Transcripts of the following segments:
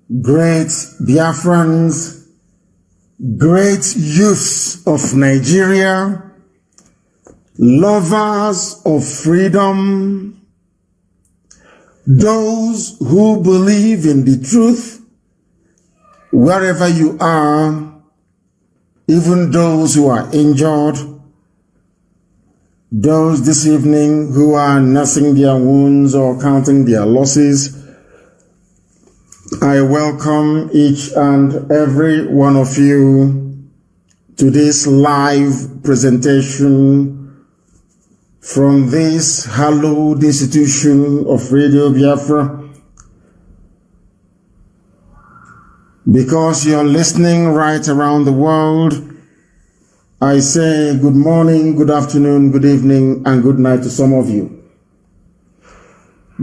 great Biafrans, great youths of Nigeria, lovers of freedom, those who believe in the truth, wherever you are, even those who are injured, those this evening who are nursing their wounds or counting their losses, I welcome each and every one of you to this live presentation from this hallowed institution of Radio Biafra. Because you're listening right around the world, I say good morning, good afternoon, good evening, and good night to some of you.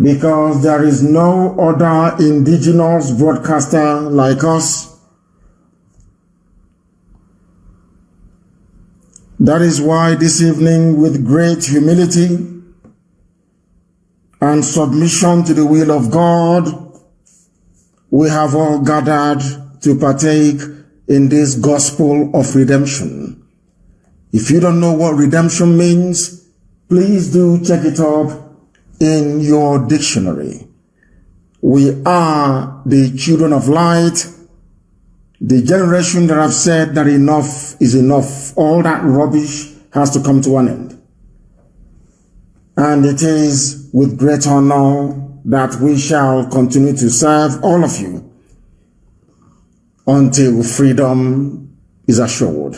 Because there is no other indigenous broadcaster like us. That is why this evening, with great humility and submission to the will of God, we have all gathered to partake in this gospel of redemption. If you don't know what redemption means, please do check it up in your dictionary. We are the children of light, the generation that have said that enough is enough. All that rubbish has to come to an end. And it is with great honor that we shall continue to serve all of you until freedom is assured.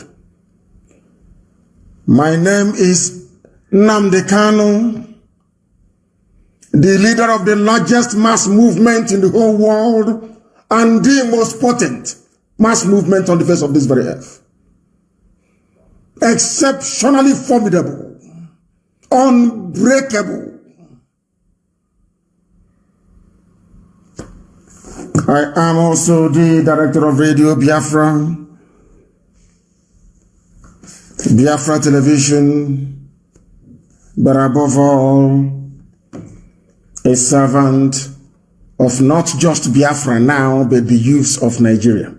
My name is Nnamdi Kanu, the leader of the largest mass movement in the whole world and the most potent mass movement on the face of this very earth. Exceptionally formidable, unbreakable. I am also the director of Radio Biafra, Biafra Television, but above all, a servant of not just Biafra now, but the youths of Nigeria.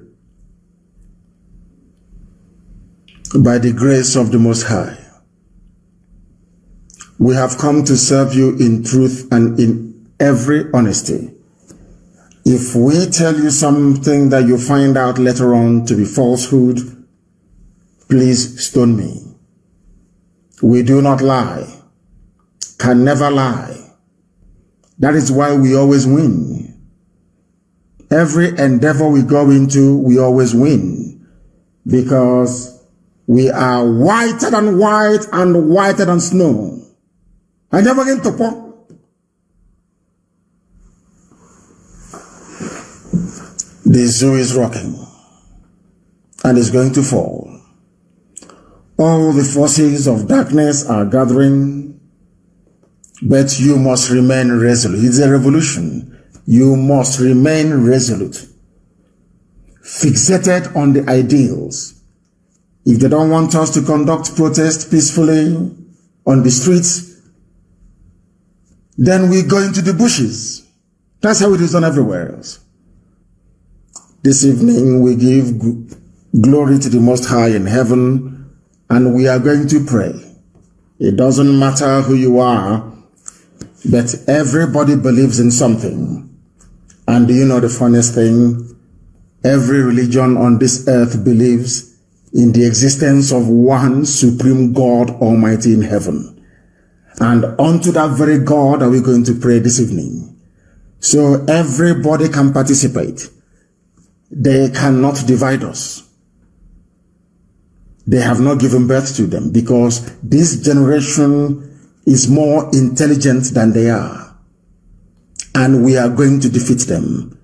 By the grace of the Most High, we have come to serve you in truth and in every honesty. If we tell you something that you find out later on to be falsehood, please stone me. We do not lie, can never lie. That is why we always win. Every endeavor we go into, we always win. Because we are whiter than white and whiter than snow. I never get to pour. The zoo is rocking and is going to fall. All the forces of darkness are gathering, but you must remain resolute. It's a revolution. You must remain resolute, fixated on the ideals. If they don't want us to conduct protest peacefully on the streets, then we go into the bushes. That's how it is done everywhere else. This evening we give glory to the Most High in heaven, and we are going to pray. It doesn't matter who you are, but everybody believes in something. And do you know the funniest thing? Every religion on this earth believes in the existence of one supreme God Almighty in heaven. And unto that very God are we going to pray this evening. So everybody can participate. They cannot divide us. They have not given birth to them because this generation is more intelligent than they are. And we are going to defeat them.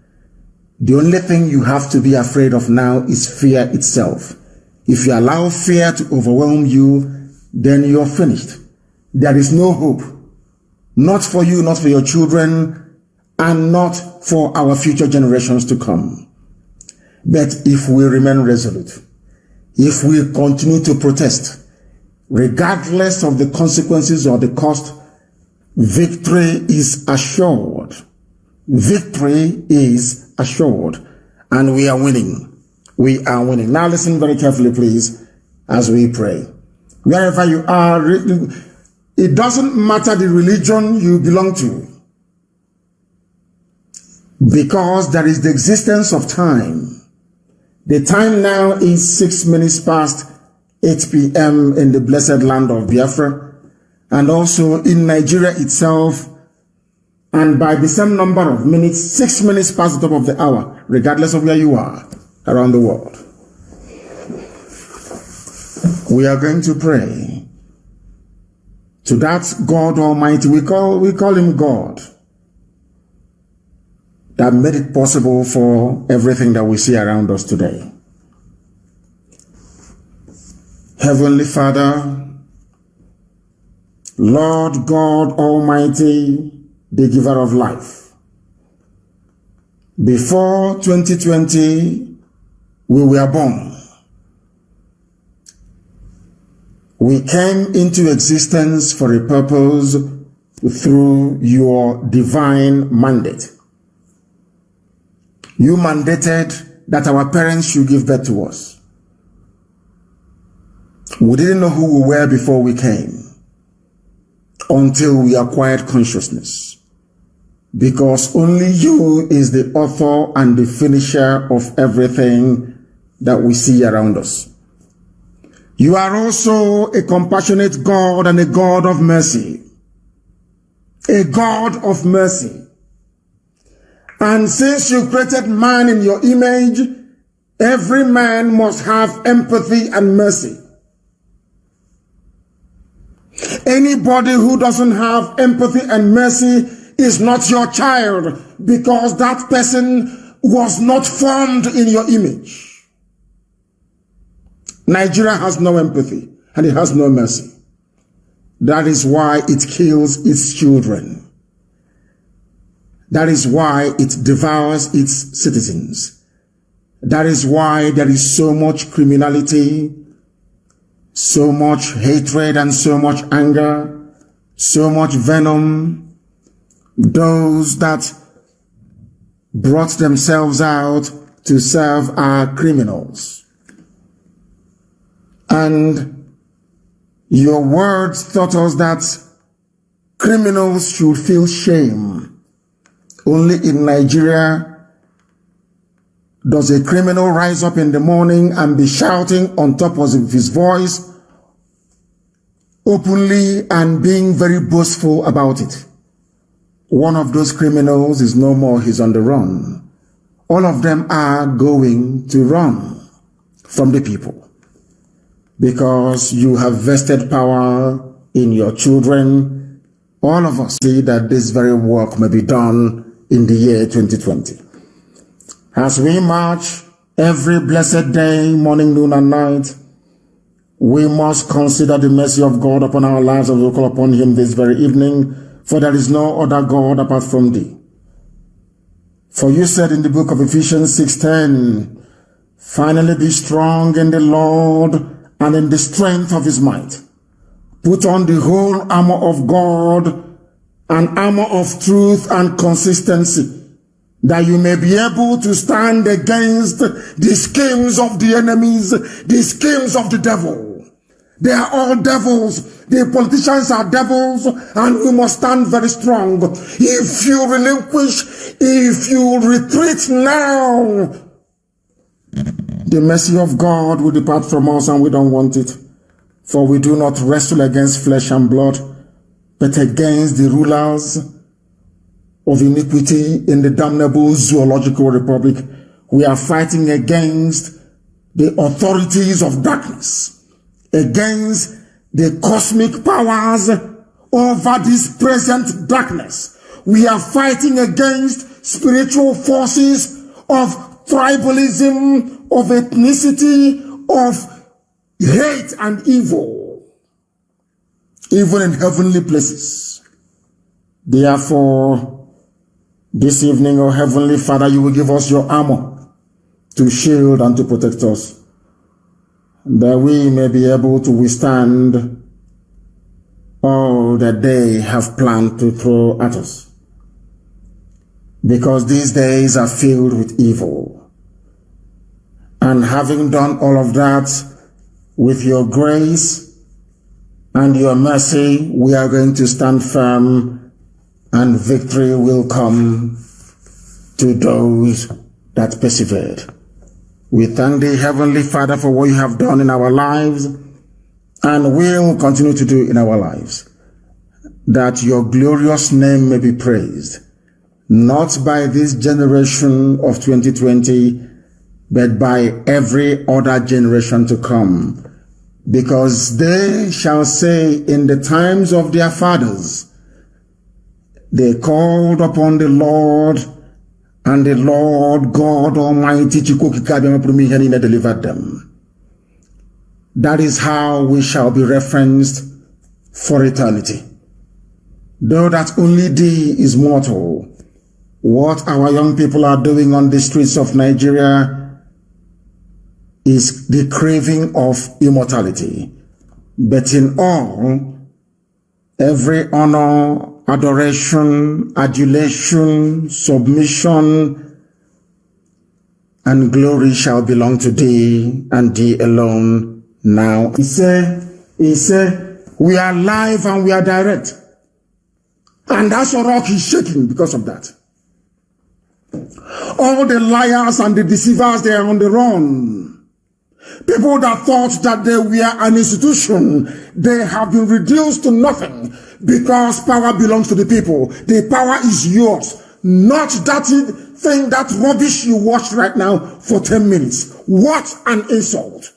The only thing you have to be afraid of now is fear itself. If you allow fear to overwhelm you, then you're finished. There is no hope. Not for you, not for your children, and not for our future generations to come. But if we remain resolute, if we continue to protest, regardless of the consequences or the cost, victory is assured. Victory is assured. And we are winning. We are winning. Now listen very carefully, please, as we pray. Wherever you are, it doesn't matter the religion you belong to, because there is the existence of time. The time now is 6 minutes past 8 p.m. in the blessed land of Biafra, and also in Nigeria itself, and by the same number of minutes, 6 minutes past the top of the hour, regardless of where you are around the world. We are going to pray to that God Almighty. We call him God, that made it possible for everything that we see around us today. Heavenly Father, Lord God Almighty, the giver of life. Before 2020, we were born. We came into existence for a purpose through your divine mandate. You mandated that our parents should give birth to us. We didn't know who we were before we came, until we acquired consciousness. Because only you is the author and the finisher of everything that we see around us. You are also a compassionate God and a God of mercy. A God of mercy. And since you created man in your image, every man must have empathy and mercy. Anybody who doesn't have empathy and mercy is not your child, because that person was not formed in your image. Nigeria has no empathy and it has no mercy. That is why it kills its children. That is why it devours its citizens. That is why there is so much criminality, so much hatred and so much anger, so much venom. Those that brought themselves out to serve are criminals. And your words taught us that criminals should feel shame. Only in Nigeria does a criminal rise up in the morning and be shouting on top of his voice openly and being very boastful about it. One of those criminals is no more, he's on the run. All of them are going to run from the people, because you have vested power in your children. All of us see that this very work may be done in the year 2020. As we march every blessed day, morning, noon, and night, we must consider the mercy of God upon our lives as we call upon him this very evening. For there is no other God apart from thee. For you said in the book of Ephesians 6:10, finally be strong in the Lord and in the strength of his might. Put on the whole armor of God, an armor of truth and consistency, that you may be able to stand against the schemes of the enemies, the schemes of the devil. They are all devils. The politicians are devils, and we must stand very strong. If you relinquish, if you retreat now, the mercy of God will depart from us, and we don't want it. For we do not wrestle against flesh and blood, but against the rulers of iniquity in the damnable zoological republic. We are fighting against the authorities of darkness, against the cosmic powers over this present darkness. We are fighting against spiritual forces of tribalism, of ethnicity, of hate and evil, even in heavenly places. Therefore, this evening, O Heavenly Father, you will give us your armor to shield and to protect us, that we may be able to withstand all that they have planned to throw at us. Because these days are filled with evil. And having done all of that, with your grace and your mercy, we are going to stand firm, and victory will come to those that persevered. We thank thee, Heavenly Father, for what you have done in our lives and will continue to do in our lives, that your glorious name may be praised, not by this generation of 2020, but by every other generation to come, because they shall say in the times of their fathers, they called upon the Lord, and the Lord God Almighty delivered them. That is how we shall be referenced for eternity. Though that only thee is mortal, what our young people are doing on the streets of Nigeria is the craving of immortality. But in all, every honor, adoration, adulation, submission, and glory shall belong to thee and thee alone now. He said, we are live and we are direct. And that's what rock is shaking because of that. All the liars and the deceivers, they are on the run. People that thought that they were an institution, they have been reduced to nothing, because power belongs to the people. The power is yours, not that thing, that rubbish you watched right now for 10 minutes. What an insult.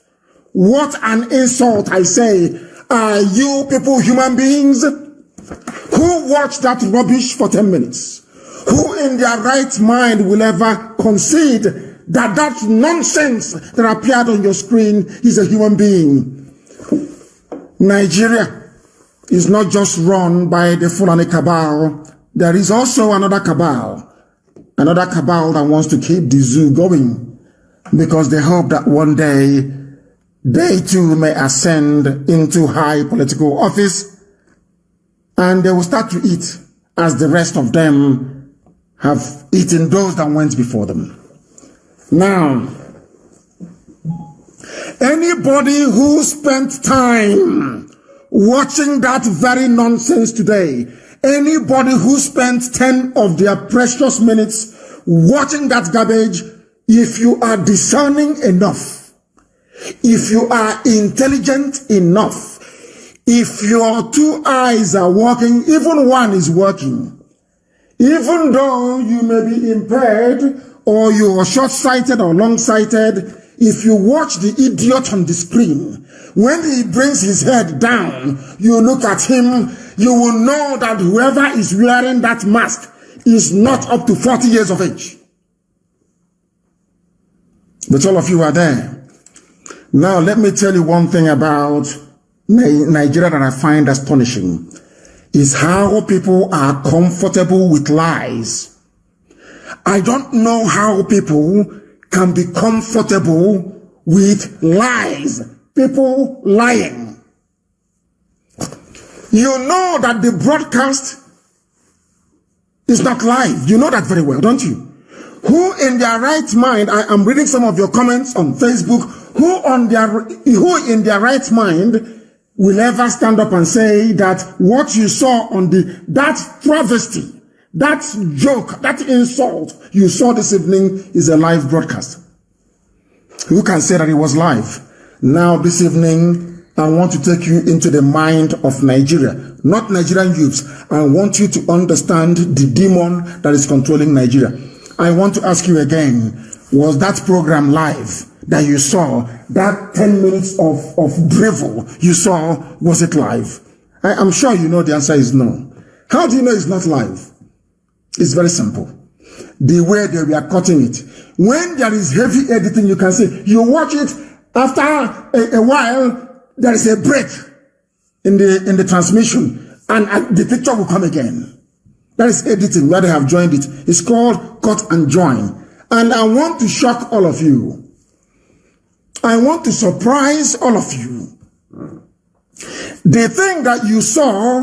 What an insult, I say. Are you people human beings? Who watched that rubbish for 10 minutes? Who in their right mind will ever concede that that nonsense that appeared on your screen is a human being? Nigeria is not just run by the Fulani cabal. There is also another cabal that wants to keep the zoo going, because they hope that one day they too may ascend into high political office, and they will start to eat as the rest of them have eaten those that went before them. Now, anybody who spent time watching that very nonsense today, anybody who spent 10 of their precious minutes watching that garbage, if you are discerning enough, if you are intelligent enough, if your two eyes are working, even one is working, even though you may be impaired or you are short-sighted or long-sighted, if you watch the idiot on the screen, when he brings his head down, you look at him, you will know that whoever is wearing that mask is not up to 40 years of age. But all of you are there. Now, let me tell you one thing about Nigeria that I find astonishing, is how people are comfortable with lies. I don't know how people can be comfortable with lies. People lying. You know that the broadcast is not live. You know that very well, don't you? Who in their right mind, I am reading some of your comments on Facebook, who in their right mind will ever stand up and say that what you saw on that travesty, that joke, that insult you saw this evening is a live broadcast? Who can say that it was live? Now this evening, I want to take you into the mind of Nigeria, not Nigerian youths. I want you to understand the demon that is controlling Nigeria. I want to ask you again, was that program live that you saw, that 10 minutes of drivel you saw, was it live? I am sure you know the answer is no. How do you know it's not live? It's very simple. The way they were cutting it. When there is heavy editing, you can see, you watch it, after a while, there is a break in the transmission, and the picture will come again. That is editing, where they have joined it. It's called cut and join. And I want to shock all of you. I want to surprise all of you. The thing that you saw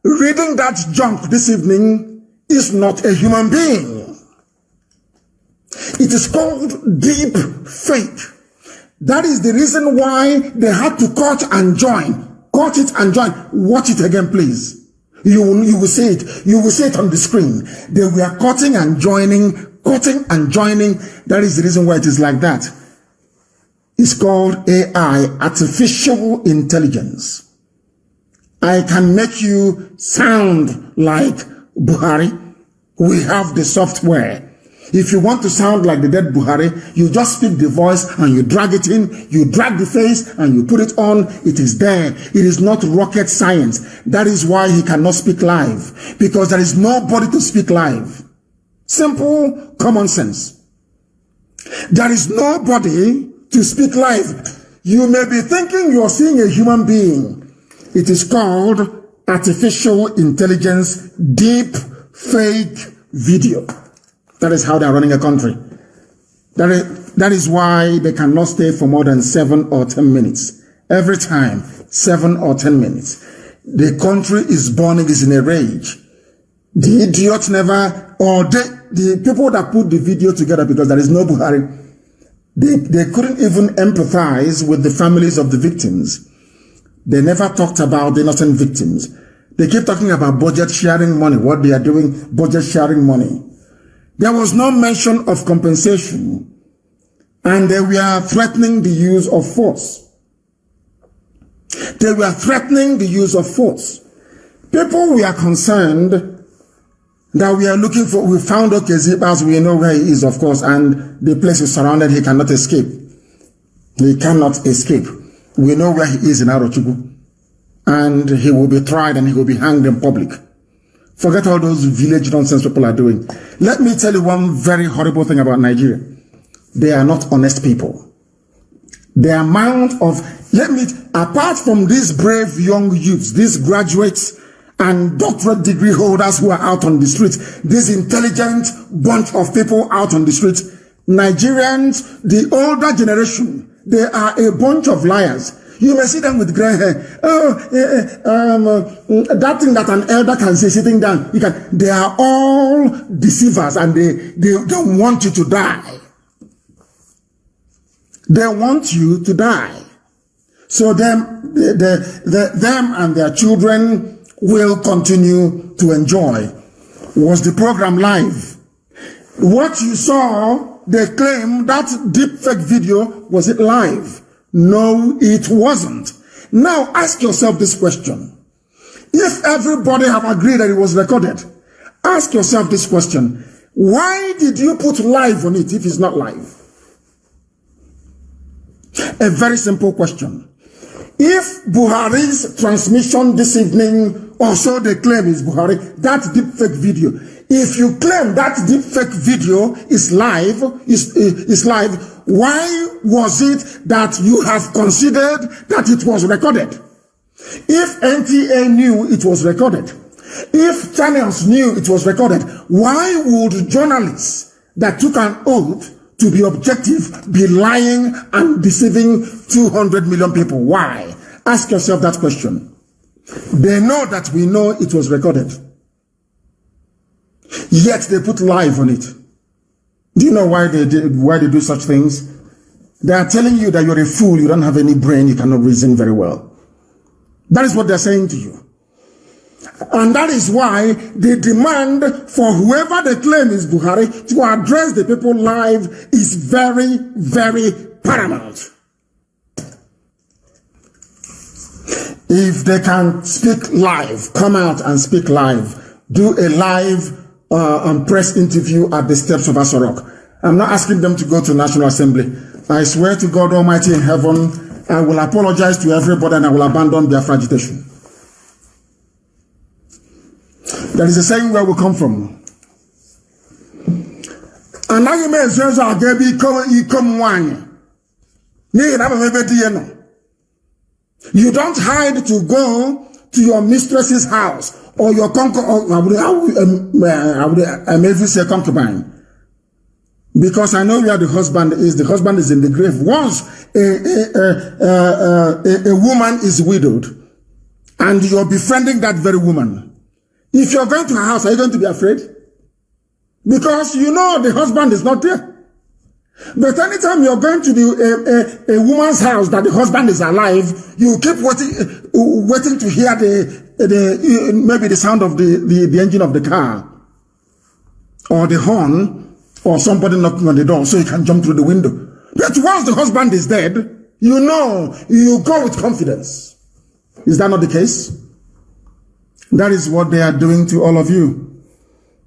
reading that junk this evening is not a human being. It is called deep fake. That is the reason why they had to cut and join. Cut it and join. Watch it again, please. You will see it. You will see it on the screen. They were cutting and joining, cutting and joining. That is the reason why it is like that. It's called AI, artificial intelligence. I can make you sound like Buhari. We have the software. If you want to sound like the dead Buhari, you just speak the voice and you drag it in, you drag the face and you put it on. It is there. It is not rocket science. That is why he cannot speak live, because there is nobody to speak live. Simple common sense. There is nobody to speak live. You may be thinking you're seeing a human being. It is called artificial intelligence, deep fake video. That is how they are running a country. That is why they cannot stay for more than 7 or 10 minutes. Every time, 7 or 10 minutes. The country is burning, is in a rage. The idiot never, or the people that put the video together, because there is no Buhari, they couldn't even empathize with the families of the victims. They never talked about the innocent victims. They keep talking about budget sharing money, what they are doing, budget sharing money. There was no mention of compensation, and they were threatening the use of force. They were threatening the use of force. People were concerned that we are looking for, we found Okezipas, we know where he is, of course, and the place is surrounded, he cannot escape. He cannot escape. We know where he is in Arochukwu, and he will be tried and he will be hanged in public. Forget all those village nonsense people are doing. Let me tell you one very horrible thing about Nigeria. They are not honest people. The amount of, apart from these brave young youths, these graduates and doctorate degree holders who are out on the streets, this intelligent bunch of people out on the streets, Nigerians, the older generation, they are a bunch of liars. You may see them with gray hair. That thing that an elder can say sitting down, they are all deceivers, and they don't want you to die. They want you to die. So them and their children will continue to enjoy. Was the program live? What you saw, they claim that deepfake video, was it live? No, it wasn't. Now ask yourself this question. If everybody have agreed that it was recorded, ask yourself this question. Why did you put live on it if it's not live? A very simple question. If Buhari's transmission this evening, or so they claim is Buhari, that deepfake video, if you claim that deepfake video is live, why was it that you have considered that it was recorded? If NTA knew it was recorded, if channels knew it was recorded, why would journalists that took an oath to be objective be lying and deceiving 200 million people? Why? Ask yourself that question. They know that we know it was recorded, yet they put live on it. Do you know why they do such things? They are telling you that you're a fool, you don't have any brain, you cannot reason very well. That is what they're saying to you. And that is why the demand for whoever they claim is Buhari to address the people live is very, very paramount. If they can speak live, come out and speak live. Do a live press interview at the steps of Asorok. I'm not asking them to go to National Assembly. I swear to God Almighty in heaven, I will apologize to everybody and I will abandon Biafra agitation. There is a saying where we come from. And now you may say, you don't hide to go to your mistress's house or your I may even say concubine. Because I know where the husband is. The husband is in the grave. Once a woman is widowed and you're befriending that very woman, if you're going to her house, are you going to be afraid? Because you know the husband is not there. But anytime you're going to a woman's house that the husband is alive, you keep waiting to hear maybe the sound of the engine of the car, or the horn, or somebody knocking on the door so you can jump through the window. But once the husband is dead, you know, you go with confidence. Is that not the case? That is what they are doing to all of you.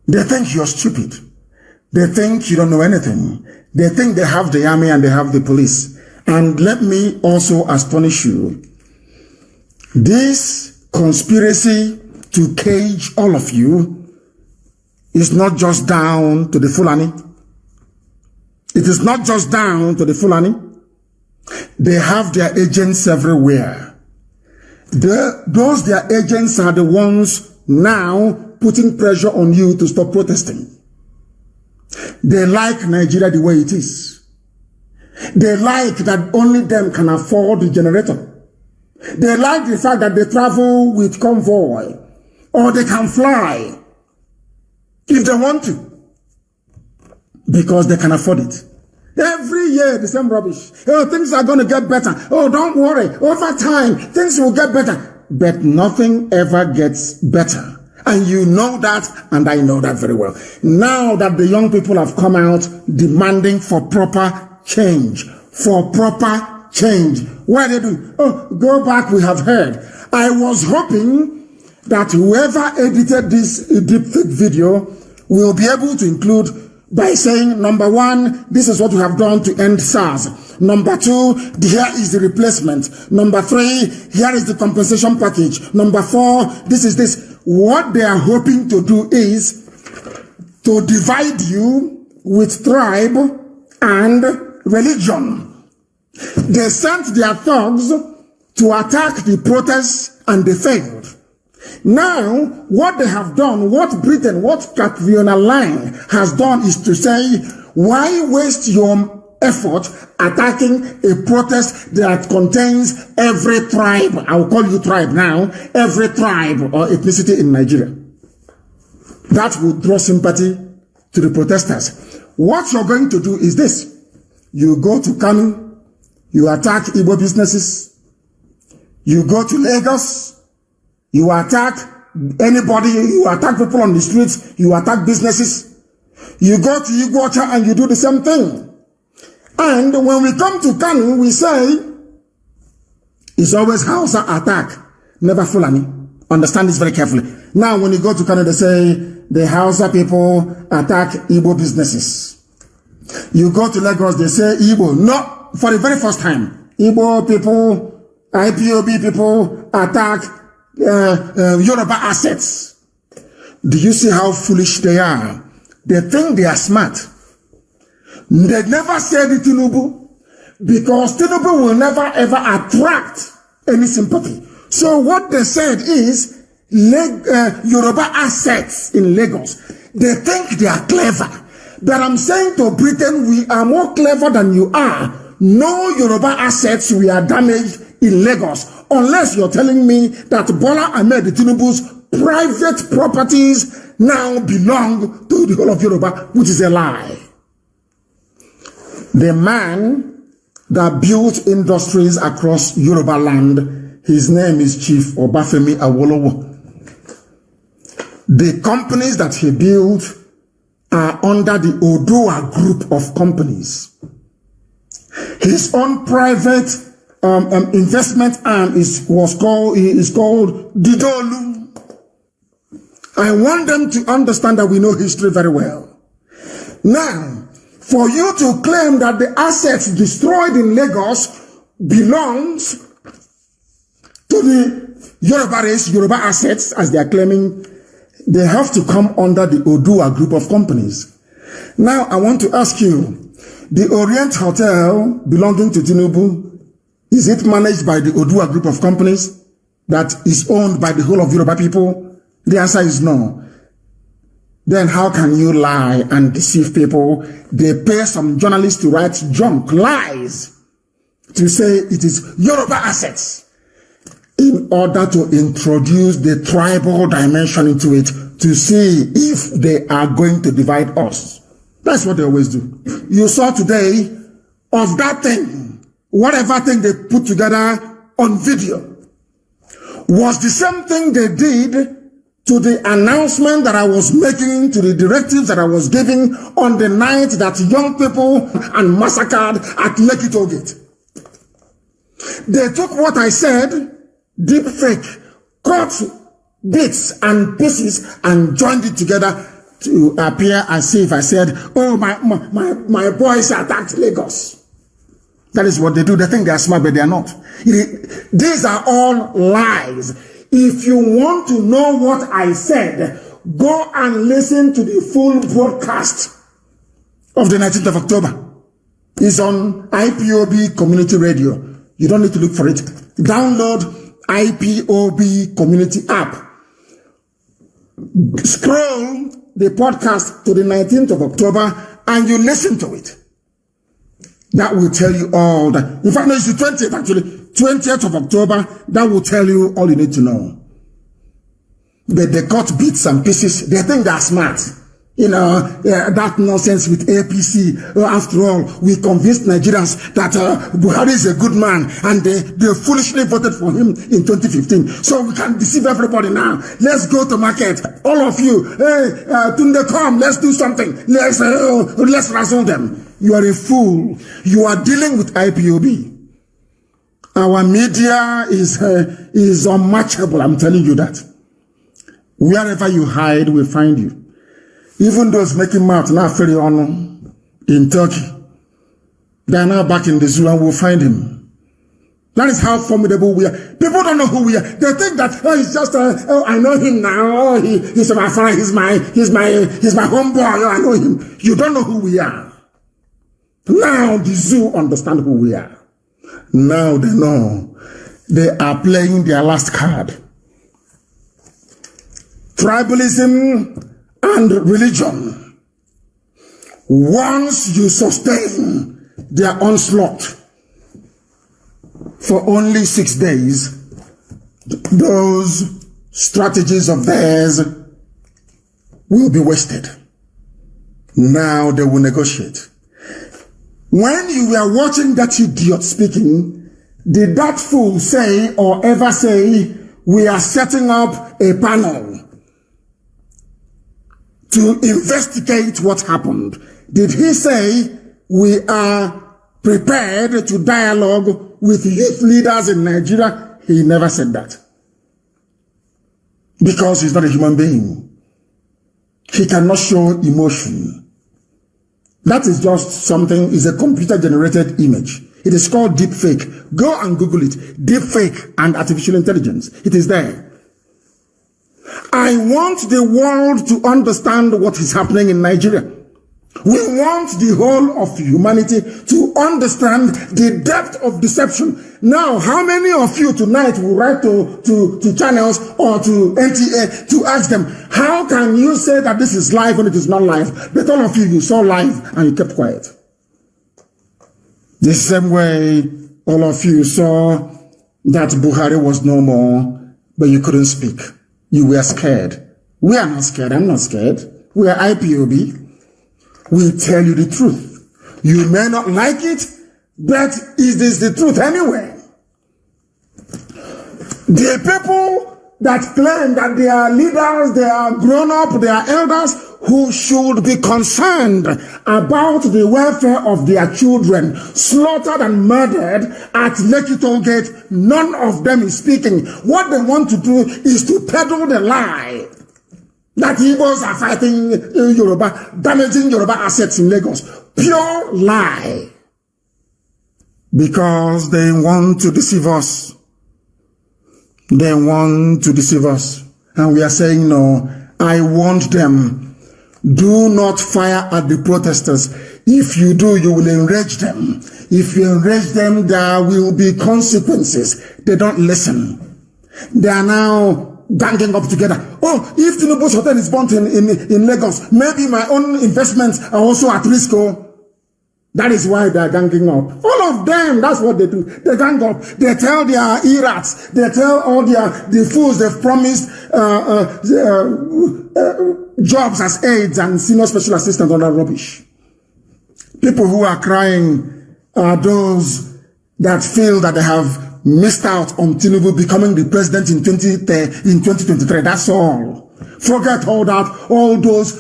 They think you're stupid. They think you don't know anything. They think they have the army and they have the police. And let me also astonish you. This conspiracy to cage all of you is not just down to the Fulani. It is not just down to the Fulani. They have their agents everywhere. Those their agents are the ones now putting pressure on you to stop protesting. They like Nigeria the way it is. They like that only them can afford the generator. They like the fact that they travel with convoy, or they can fly if they want to, because they can afford it. Every year, the same rubbish. Oh, things are going to get better. Oh, don't worry. Over time, things will get better. But nothing ever gets better. And you know that, and I know that very well. Now that the young people have come out demanding for proper change, what are they doing? Oh, go back, we have heard. I was hoping that whoever edited this deepfake video will be able to include by saying, number one, this is what we have done to end SARS. Number two, here is the replacement. Number three, here is the compensation package. Number four, this is this. What they are hoping to do is to divide you with tribe and religion. They sent their thugs to attack the protests and they failed. Now, what they have done, what Britain, what Catriona Lang has done is to say, why waste your effort attacking a protest that contains every tribe, I'll call you tribe now, every tribe or ethnicity in Nigeria. That will draw sympathy to the protesters. What you're going to do is this. You go to Kanu, you attack Igbo businesses, you go to Lagos, you attack anybody, you attack people on the streets, you attack businesses. You go to Iguacha and you do the same thing. And when we come to Kanu, we say, it's always Hausa attack, never Fulani. Understand this very carefully. Now, when you go to Kanu, they say, the Hausa people attack Igbo businesses. You go to Lagos, they say Igbo. No, for the very first time, Igbo people, IPOB people attack Yoruba assets. Do you see how foolish they are? They think they are smart. They never said it Tinubu, because Tinubu will never ever attract any sympathy. So what they said is Yoruba assets in Lagos. They think they are clever. But I'm saying to Britain, we are more clever than you are. No Yoruba assets we are damaged in Lagos, unless you're telling me that Bola Ahmed Tinubu's private properties now belong to the whole of Yoruba, which is a lie. The man that built industries across Yoruba land, his name is Chief Obafemi Awolowo. The companies that he built are under the Odua group of companies. His own private investment arm is called Didolu. I want them to understand that we know history very well. Now, for you to claim that the assets destroyed in Lagos belongs to the Yoruba race, Yoruba assets, as they are claiming, they have to come under the Odua group of companies. Now, I want to ask you, the Orient Hotel belonging to Tinubu, is it managed by the Odua group of companies that is owned by the whole of Yoruba people? The answer is no. Then how can you lie and deceive people? They pay some journalists to write junk lies to say it is Yoruba assets in order to introduce the tribal dimension into it to see if they are going to divide us. That's what they always do. You saw today of that thing, whatever thing they put together on video, was the same thing they did to the announcement that I was making, to the directives that I was giving on the night that young people and massacred at Lekki TollGate. They took what I said, deep fake, cut bits and pieces and joined it together to appear as if I said, oh, my boys attacked Lagos. That is what they do. They think they are smart, but they are not. These are all lies. If you want to know what I said, go and listen to the full broadcast of the 19th of October. It's on IPOB Community Radio. You don't need to look for it. Download IPOB Community app. Scroll the podcast to the 19th of October and you listen to it. That will tell you all that. In fact, no, it's the 20th actually. 20th of October, that will tell you all you need to know. But they cut bits and pieces. They think they're smart. You know, that nonsense with APC. After all, we convinced Nigerians that Buhari is a good man and they foolishly voted for him in 2015. So we can deceive everybody now. Let's go to market. All of you, hey, Tunde, come, let's do something. Let's razzle them. You are a fool. You are dealing with IPOB. Our media is unmatchable, I'm telling you that. Wherever you hide, we'll find you. Even those making mouth now very on in Turkey, they are now back in the zoo and we'll find him. That is how formidable we are. People don't know who we are. They think that, oh, he's just, oh, I know him now. Oh, he's my friend. He's my homeboy. Oh, I know him. You don't know who we are. Now the zoo understand who we are. Now they know. They are playing their last card. Tribalism and religion. Once you sustain their onslaught for only 6 days, those strategies of theirs will be wasted. Now they will negotiate. When you were watching that idiot speaking, did that fool say or ever say, we are setting up a panel to investigate what happened? Did he say, we are prepared to dialogue with youth leaders in Nigeria? He never said that. Because he's not a human being. He cannot show emotion. That is just something, is a computer-generated image. It is called deepfake. Go and Google it. Deepfake and artificial intelligence. It is there. I want the world to understand what is happening in Nigeria. We want the whole of humanity to understand the depth of deception. Now, how many of you tonight will write to channels or to NTA to ask them, how can you say that this is live when it is not live? But all of you saw live and you kept quiet. The same way all of you saw that Buhari was no more, but you couldn't speak. You were scared. We are not scared. I'm not scared. We are IPOB. We tell you the truth. You may not like it, but it is the truth anyway. The people that claim that they are leaders, they are grown up, they are elders, who should be concerned about the welfare of their children slaughtered and murdered at Lekki TollGate, none of them is speaking. What they want to do is to peddle the lie that Igbos are fighting Yoruba, damaging Yoruba assets in Lagos. Pure lie. Because they want to deceive us. They want to deceive us. And we are saying no. I want them. Do not fire at the protesters. If you do, you will enrage them. If you enrage them, there will be consequences. They don't listen. They are now ganging up together. Oh, if Tinubu's hotel is burnt in Lagos, maybe my own investments are also at risk. Oh, that is why they are ganging up. All of them, that's what they do. They gang up. They tell their irats. They tell all the fools they've promised jobs as aides and senior special assistants on that rubbish. People who are crying are those that feel that they have missed out on Tinubu becoming the president in 2023. That's all. Forget all that, all those,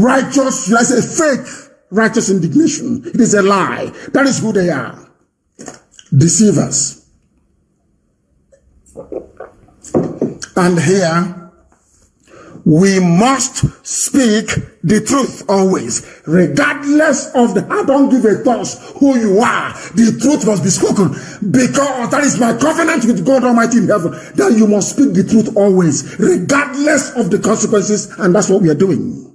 righteous, let's say fake righteous indignation. It is a lie. That is who they are. Deceivers. And here, we must speak the truth always, regardless of I don't give a toss who you are. The truth must be spoken, because that is my covenant with God Almighty in heaven, that you must speak the truth always, regardless of the consequences, and that's what we are doing.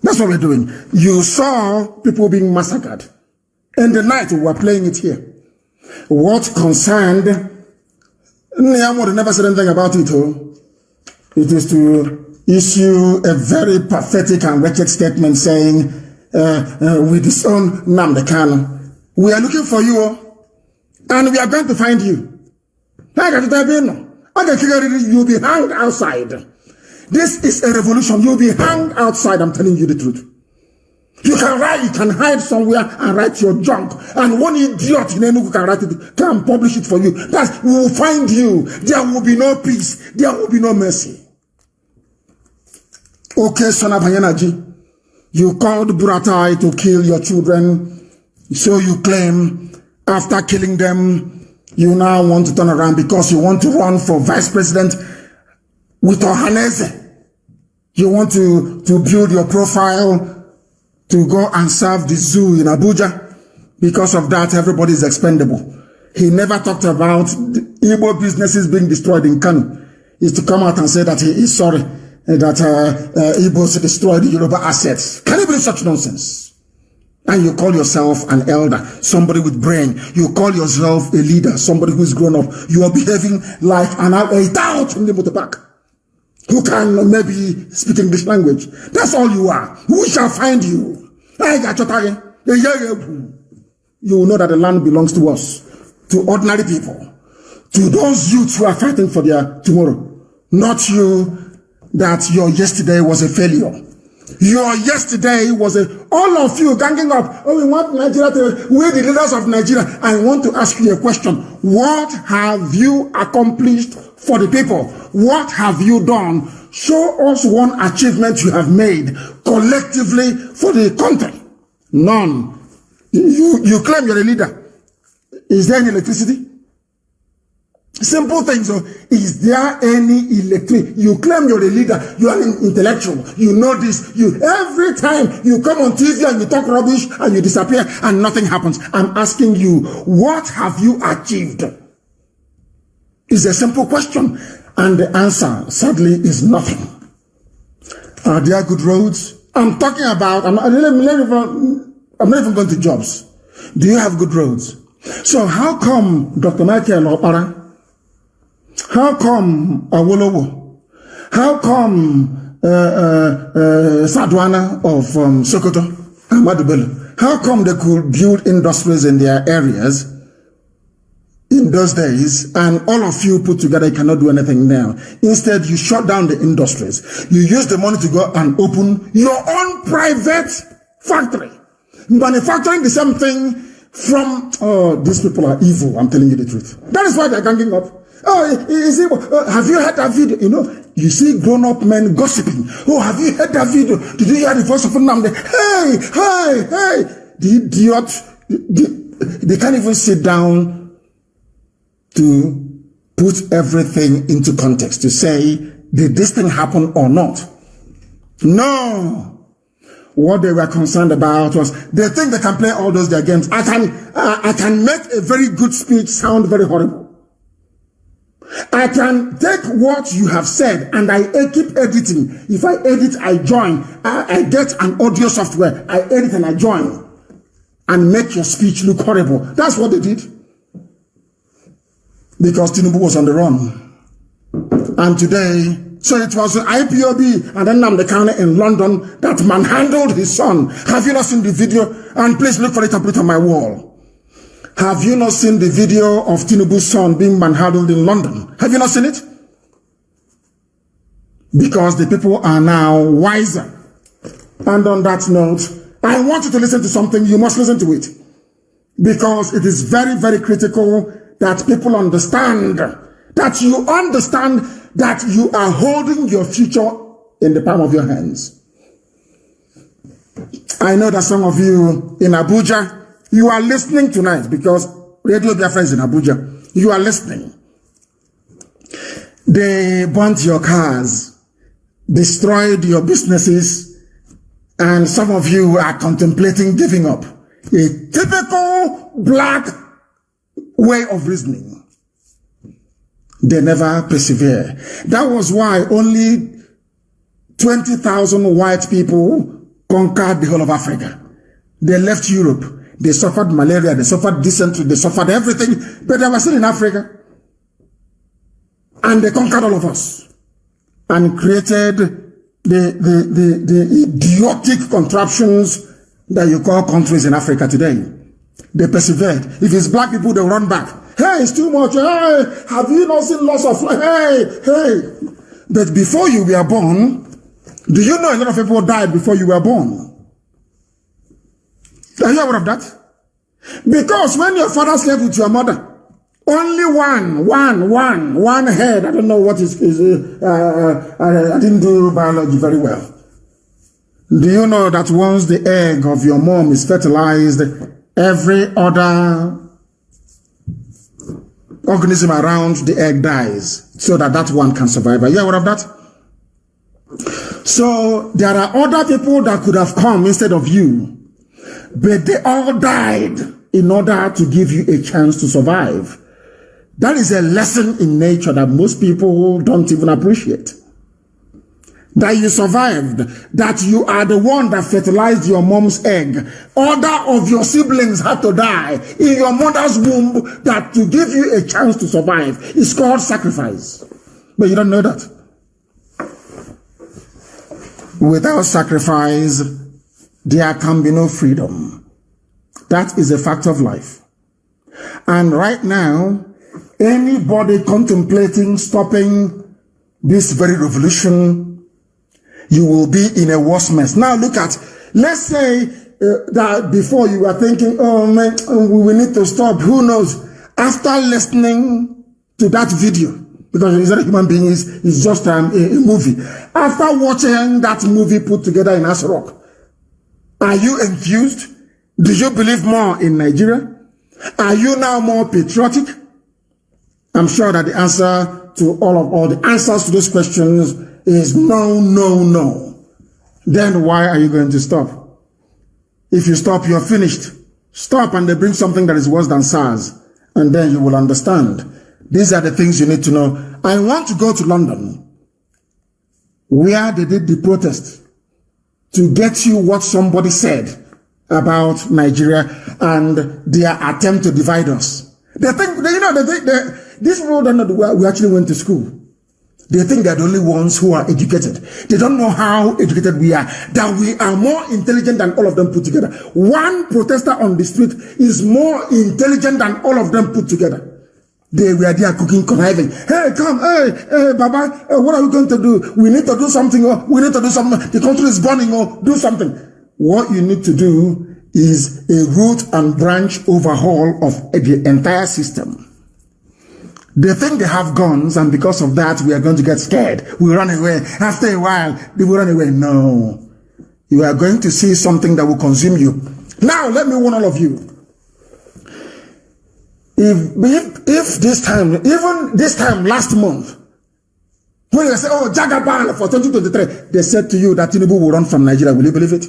That's what we're doing. You saw people being massacred. In the night, we were playing it here. What concerned, Nyamo never said anything about it, it is to issue a very pathetic and wretched statement saying, we disown Nnamdi Kanu. We are looking for you, and we are going to find you. You'll be hanged outside. This is a revolution. You'll be hanged outside. I'm telling you the truth. You can write, you can hide somewhere and write your junk. And one idiot in Enugu can write it, can publish it for you. We will find you. There will be no peace. There will be no mercy. Okay, son of Anyanaji, you called Buratai to kill your children. So you claim after killing them, you now want to turn around because you want to run for vice president with Ohaneze. You want to build your profile to go and serve the zoo in Abuja. Because of that, everybody is expendable. He never talked about the Igbo businesses being destroyed in Kanu. He's to come out and say that he is sorry that Igbos destroyed the Yoruba assets. Can you believe such nonsense? And you call yourself an elder, somebody with brain. You call yourself a leader, somebody who is grown up. You are behaving like an tout in the motorbike who can maybe speak English language. That's all you are. We shall find you. You will know that the land belongs to us, to ordinary people, to those youths who are fighting for their tomorrow. Not you, that your yesterday was a failure. Your yesterday was all of you ganging up. Oh, we want Nigeria we're the leaders of Nigeria. I want to ask you a question. What have you accomplished for the people? What have you done? Show us one achievement you have made collectively for the country. None. You claim you're a leader. Is there any electricity? Simple things. So, is there any electricity? You claim you're a leader. You are an intellectual. You know this. Every time you come on TV and you talk rubbish and you disappear and nothing happens. I'm asking you, what have you achieved? It's a simple question. And the answer, sadly, is nothing. Are there good roads? I'm talking about, I'm not even going to jobs. Do you have good roads? So how come Dr. Michael Opara? How come Awolowo? How come Sadwana of Sokoto? Ahmadu Bello? How come they could build industries in their areas in those days, and all of you put together, you cannot do anything now? Instead, you shut down the industries. You use the money to go and open your own private factory, manufacturing the same thing from, these people are evil, I'm telling you the truth. That is why they're ganging up. Have you heard that video? You see grown-up men gossiping. Oh, have you heard that video? Did you hear the voice of Nnamdi? Hey! The idiot, they can't even sit down to put everything into context, to say, did this thing happen or not? No. What they were concerned about was, they think they can play all those their games. I can make a very good speech sound very horrible. I can take what you have said and I keep editing. If I edit, I join. I get an audio software. I edit and I join. And make your speech look horrible. That's what they did. Because Tinubu was on the run. And today, so it was IPOB and then Nnamdi Kanu in London that manhandled his son. Have you not seen the video? And please look for it and put it on my wall. Have you not seen the video of Tinubu's son being manhandled in London? Have you not seen it? Because the people are now wiser. And on that note, I want you to listen to something. You must listen to it. Because it is very, very critical that people understand, that you understand that you are holding your future in the palm of your hands. I know that some of you in Abuja, you are listening tonight because Radio Biafra is in Abuja. You are listening. They burnt your cars, destroyed your businesses, and some of you are contemplating giving up. A typical black way of reasoning. They never persevere. That was why only 20,000 white people conquered the whole of Africa. They left Europe. They suffered malaria, they suffered dysentery, they suffered everything, but they were still in Africa. And they conquered all of us and created the idiotic contraptions that you call countries in Africa today. They persevered. If it's black people, they run back. Hey, it's too much. Hey, have you not seen loss of life? Hey. But before you were born, do you know a lot of people died before you were born? Are you aware of that? Because when your father slept with your mother, only one head. I don't know what is I didn't do biology very well. Do you know that once the egg of your mom is fertilized, every other organism around the egg dies so that one can survive? Are you aware of that? So there are other people that could have come instead of you, but they all died in order to give you a chance to survive. That is a lesson in nature that most people don't even appreciate. That you survived, that you are the one that fertilized your mom's egg. Other of your siblings had to die in your mother's womb that to give you a chance to survive. It's called sacrifice. But you don't know that. Without sacrifice, there can be no freedom. That is a fact of life. And right now, anybody contemplating stopping this very revolution, you will be in a worse mess. Now look at, let's say that before you were thinking, oh man, we need to stop. Who knows? After listening to that video, because he's not a human being, it's just a movie. After watching that movie put together in Asrock, are you enthused? Do you believe more in Nigeria? Are you now more patriotic? I'm sure that the answer to all the answers to those questions is no, no, no. Then why are you going to stop? If you stop, you're finished. Stop and they bring something that is worse than SARS. And then you will understand. These are the things you need to know. I want to go to London, where they did the protest, to get you what somebody said about Nigeria and their attempt to divide us. They think, these people don't know we actually went to school. They think they're the only ones who are educated. They don't know how educated we are. That we are more intelligent than all of them put together. One protester on the street is more intelligent than all of them put together. They were there cooking, conniving. Hey, come, hey, Baba, what are we going to do? We need to do something, or we need to do something. The country is burning, or do something. What you need to do is a root and branch overhaul of the entire system. They think they have guns, and because of that, we are going to get scared. We run away. After a while, they will run away. No. You are going to see something that will consume you. Now, let me warn all of you. If this time, even this time last month, when they say, oh, Jagaban for 2023, they said to you that Tinubu will run from Nigeria, will you believe it?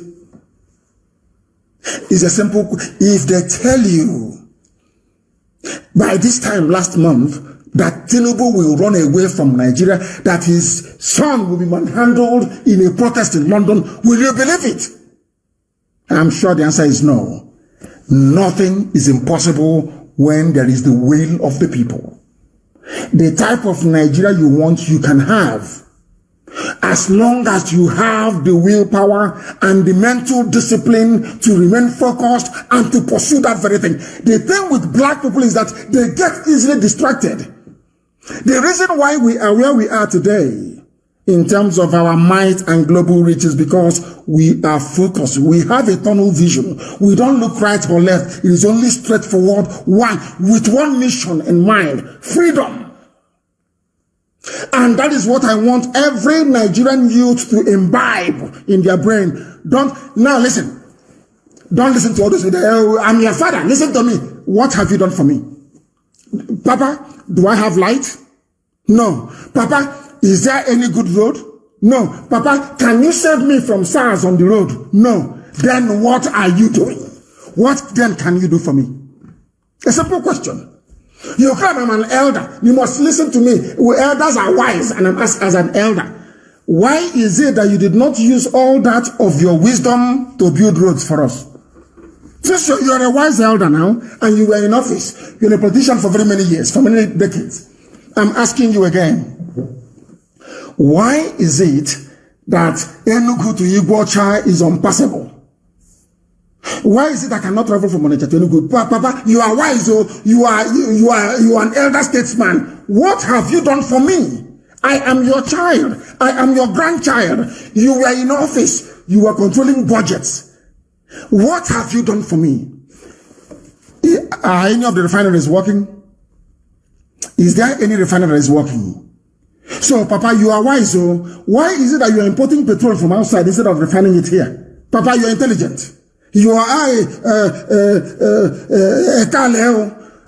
It's a simple, if they tell you by this time last month that Tinubu will run away from Nigeria, that his son will be manhandled in a protest in London, will you believe it? I'm sure the answer is no. Nothing is impossible when there is the will of the people. The type of Nigeria you want, you can have. As long as you have the willpower and the mental discipline to remain focused and to pursue that very thing. The thing with black people is that they get easily distracted. The reason why we are where we are today in terms of our might and global riches because we are focused. We have a tunnel vision. We don't look right or left. It is only straightforward, one, with one mission in mind, freedom. And that is what I want every Nigerian youth to imbibe in their brain. Now listen. Don't listen to all this. I'm your father. Listen to me. What have you done for me? Papa, do I have light? No. Papa, is there any good road? No. Papa, can you save me from SARS on the road? No. Then what are you doing? What then can you do for me? A simple question. You come, I'm an elder. You must listen to me. Elders are wise, and I'm asked as an elder. Why is it that you did not use all that of your wisdom to build roads for us? Since you're a wise elder now, and you were in office, you're a politician for very many years, for many decades. I'm asking you again. Why is it that Enugu to Iguacha is unpassable? Why is it I cannot travel from Onitsha to Enugu? Papa, you are wise, you are an elder statesman. What have you done for me? I am your child. I am your grandchild. You were in office. You were controlling budgets. What have you done for me? Are any of the refineries working? Is there any refinery that is working? So, Papa, you are wise. So why is it that you are importing petrol from outside instead of refining it here? Papa, you are intelligent. You are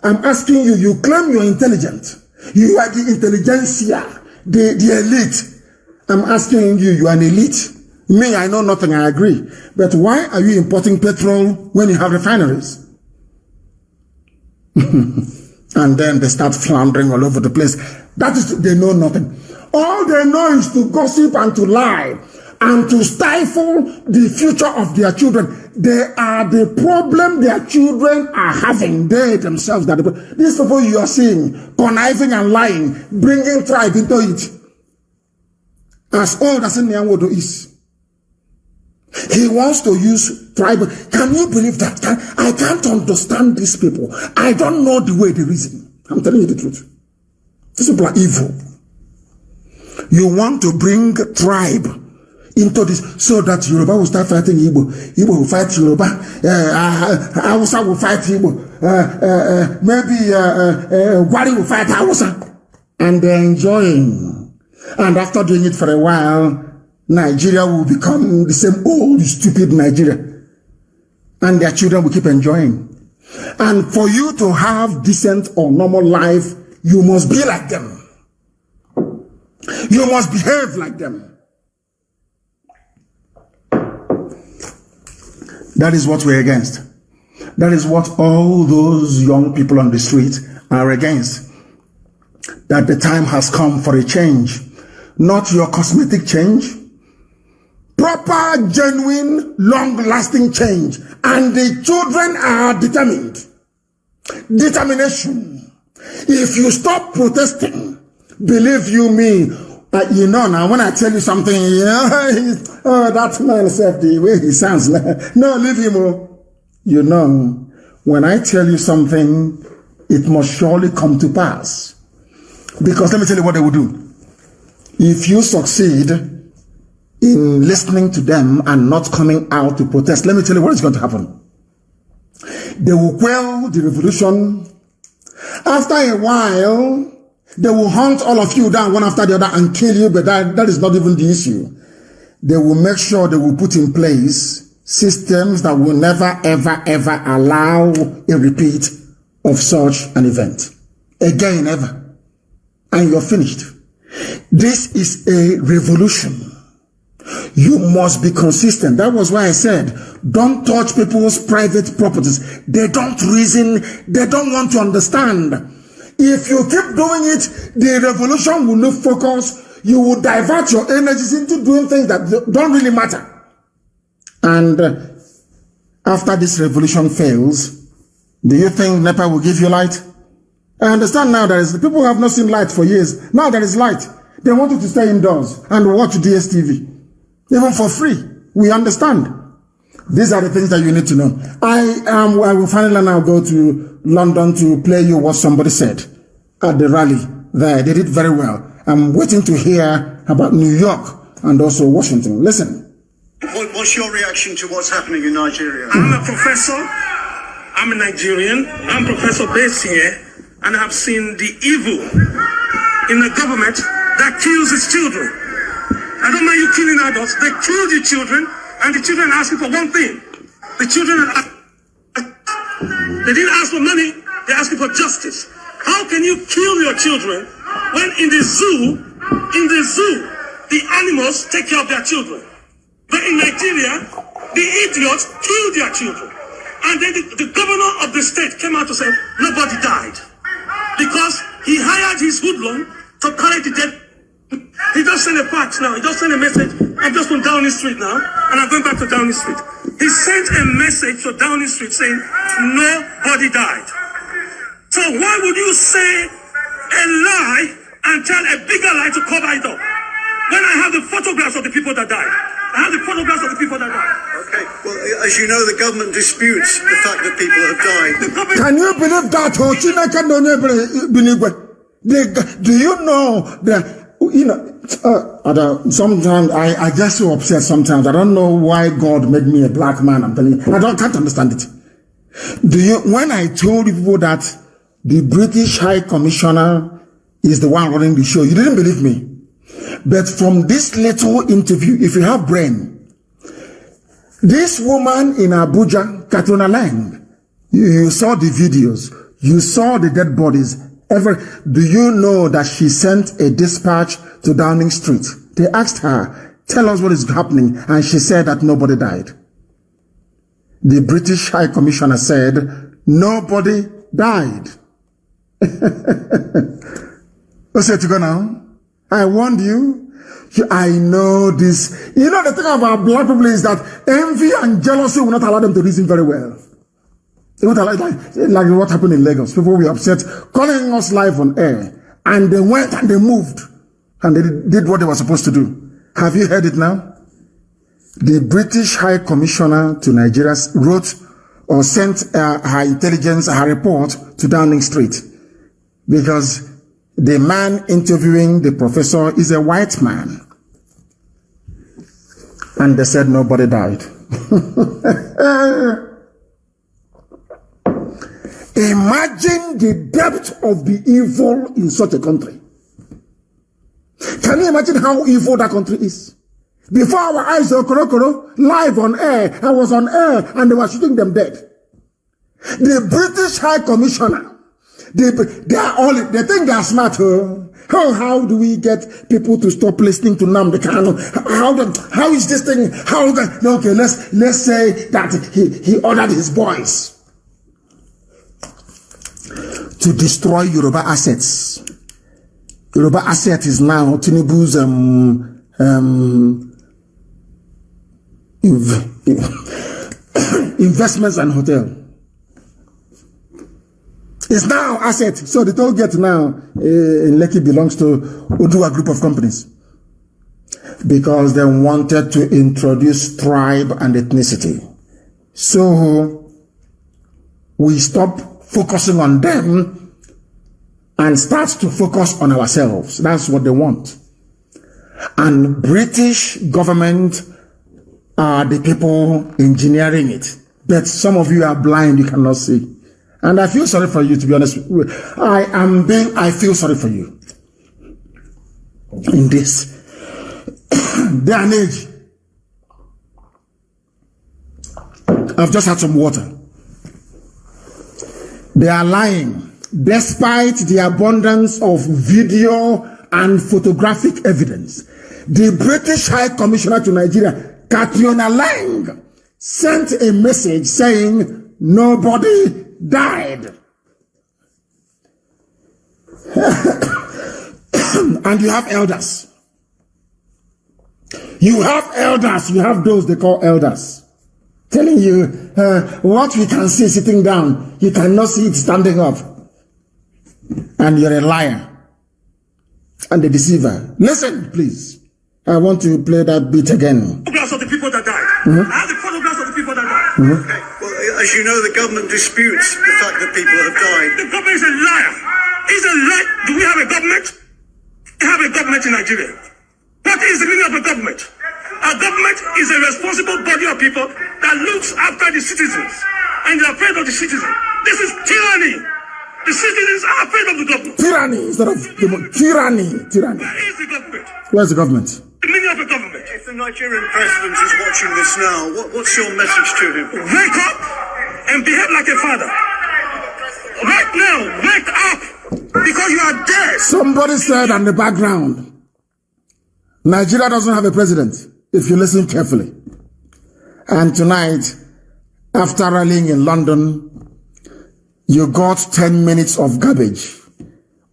I'm asking you, you claim you are intelligent. You are the intelligentsia, the elite. I'm asking you, you are an elite. Me, I know nothing, I agree. But why are you importing petrol when you have refineries? And then they start floundering all over the place. That is, they know nothing. All they know is to gossip and to lie and to stifle the future of their children. They are the problem their children are having. They themselves, these people you are seeing, conniving and lying, bringing tribe into it. As old as Nyanwodo is. He wants to use tribe. Can you believe that? I can't understand these people. I don't know the way they reason. I'm telling you the truth. These people are evil. You want to bring tribe into this so that Yoruba will start fighting Igbo. Igbo will fight Yoruba. Hausa will fight Igbo. Maybe Wari will fight Hausa. And they're enjoying. And after doing it for a while, Nigeria will become the same old, stupid Nigeria. And their children will keep enjoying. And for you to have decent or normal life, you must be like them. You must behave like them. That is what we're against. That is what all those young people on the street are against. That the time has come for a change. Not your cosmetic change. Proper, genuine, long-lasting change. And the children are determined. Determination. If you stop protesting, believe you me, you know now, when I tell you something, oh, that man said the way he sounds. No, leave him. You know, when I tell you something, it must surely come to pass. Because let me tell you what they will do. If you succeed in listening to them and not coming out to protest, let me tell you what is going to happen. They will quell the revolution. After a while, they will hunt all of you down one after the other and kill you, but that is not even the issue. They will make sure they will put in place systems that will never, ever, ever allow a repeat of such an event. Again, ever. And you're finished. This is a revolution. You must be consistent. That was why I said, don't touch people's private properties. They don't reason. They don't want to understand. If you keep doing it, the revolution will not focus. You will divert your energies into doing things that don't really matter. And after this revolution fails, do you think NEPA will give you light? I understand now that people have not seen light for years. Now there is light. They want you to stay indoors and watch DSTV. Even for free. We understand. These are the things that you need to know. I will finally now go to London to play you what somebody said at the rally there. They did very well. I'm waiting to hear about New York and also Washington. Listen. What's your reaction to what's happening in Nigeria? I'm a professor. I'm a Nigerian. I'm a professor based here, and I've seen the evil in the government that kills its children. I don't mind you killing adults. They kill the children, and the children are asking for one thing. The children they didn't ask for money. They're asking for justice. How can you kill your children when in the zoo, the animals take care of their children? But in Nigeria, the idiots kill their children. And then the governor of the state came out to say, nobody died. Because he hired his hoodlum to carry the dead. He just sent a fax now. He just sent a message. I'm just on Downing Street now, and I'm going back to Downing Street. He sent a message to Downing Street saying, nobody died. So why would you say a lie and tell a bigger lie to cover it up? When I have the photographs of the people that died. I have the photographs of the people that died. Okay, well, as you know, the government disputes the fact that people have died. Can you believe that? Do you know that, sometimes I get so upset sometimes. I don't know why God made me a black man. I'm telling you, can't understand it. When I told people that the British High Commissioner is the one running the show, you didn't believe me. But from this little interview, if you have brain, this woman in Abuja, Katrina Lang, you saw the videos, you saw the dead bodies. Do you know that she sent a dispatch to Downing Street? They asked her, tell us what is happening, and she said that nobody died. The British High Commissioner said, nobody died. What's it to go now? I warned you. I know this. You know, the thing about black people is that envy and jealousy will not allow them to reason very well. They won't allow, like what happened in Lagos. People were upset, calling us live on air. And they went and they moved. And they did what they were supposed to do. Have you heard it now? The British High Commissioner to Nigeria wrote or sent her intelligence, her report to Downing Street. Because the man interviewing the professor is a white man. And they said nobody died. Imagine the depth of the evil in such a country. Can you imagine how evil that country is? Before our eyes were live on air, I was on air and they were shooting them dead. The British High Commissioner, they think they are smart. How do we get people to stop listening to Nnamdi Kanu? How is this thing? Okay, let's say that he ordered his boys to destroy Yoruba assets. Yoruba asset is now Tinubu's investments and hotel. It's now asset. So the TollGate now in Lekki belongs to Udua group of companies. Because they wanted to introduce tribe and ethnicity. So we stop focusing on them and start to focus on ourselves. That's what they want. And British government are the people engineering it. But some of you are blind, you cannot see. And I feel sorry for you, to be honest. I feel sorry for you. In this day and age. I've just had some water. They are lying. Despite the abundance of video and photographic evidence, the British High Commissioner to Nigeria, Katrina Lang, sent a message saying nobody died. And you have elders. You have elders. You have those they call elders. Telling you what we can see sitting down, you cannot see it standing up. And you're a liar. And a deceiver. Listen, please. I want to play that beat again. Photographs of the people that died. I have the photographs of the people that died. Okay. Well, as you know, the government disputes the fact that people have died. The government is a liar. It's a lie. Do we have a government? We have a government in Nigeria. What is the meaning of a government? A government is a responsible body of people that looks after the citizens, and they're afraid of the citizens. This is tyranny. The citizens are afraid of the government. Tyranny instead of tyranny. Tyranny. Where is the government? Where's the government? The meaning of a government. If the Nigerian president is watching this now, what's your message to him? Wake up and behave like a father. Right now, wake up because you are dead. Somebody said in the background, Nigeria doesn't have a president, if you listen carefully. And tonight, after rallying in London, you got 10 minutes of garbage,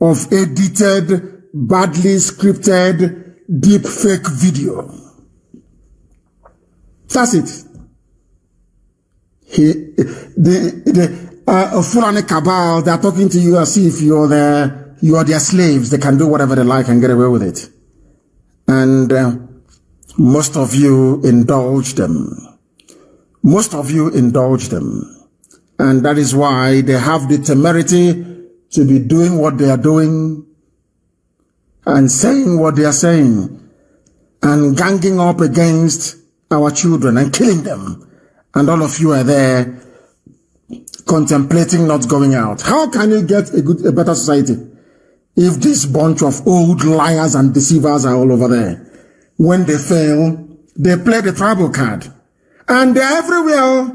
of edited, badly scripted, deep fake video. That's it. A Fulani cabal, they're talking to you as if you are their slaves. They can do whatever they like and get away with it. And most of you indulge them. Most of you indulge them. And that is why they have the temerity to be doing what they are doing and saying what they are saying and ganging up against our children and killing them. And all of you are there contemplating not going out. How can you get a better society if this bunch of old liars and deceivers are all over there? When they fail, they play the tribal card. And they're everywhere.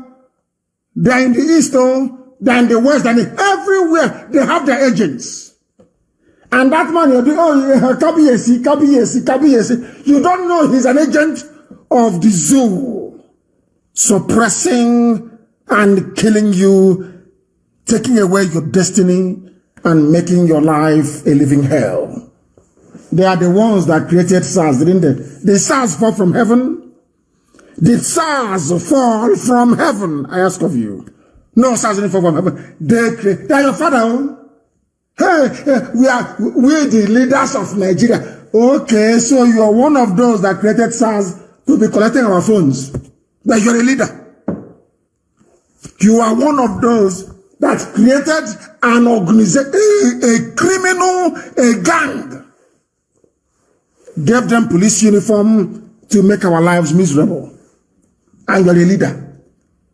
They're in the east, they're in the west, and everywhere they have their agents. And that man, you'll be, Kabiyesi. You don't know he's an agent of the zoo, suppressing and killing you, taking away your destiny, and making your life a living hell. They are the ones that created SARS, didn't they? Did SARS fall from heaven? Did SARS fall from heaven? I ask of you. No, SARS didn't fall from heaven. They are your father. Hey, we're the leaders of Nigeria. Okay, so you are one of those that created SARS to be collecting our phones. But you're a leader. You are one of those that created an organization, a criminal, a gang. Gave them police uniform to make our lives miserable. And you're a leader.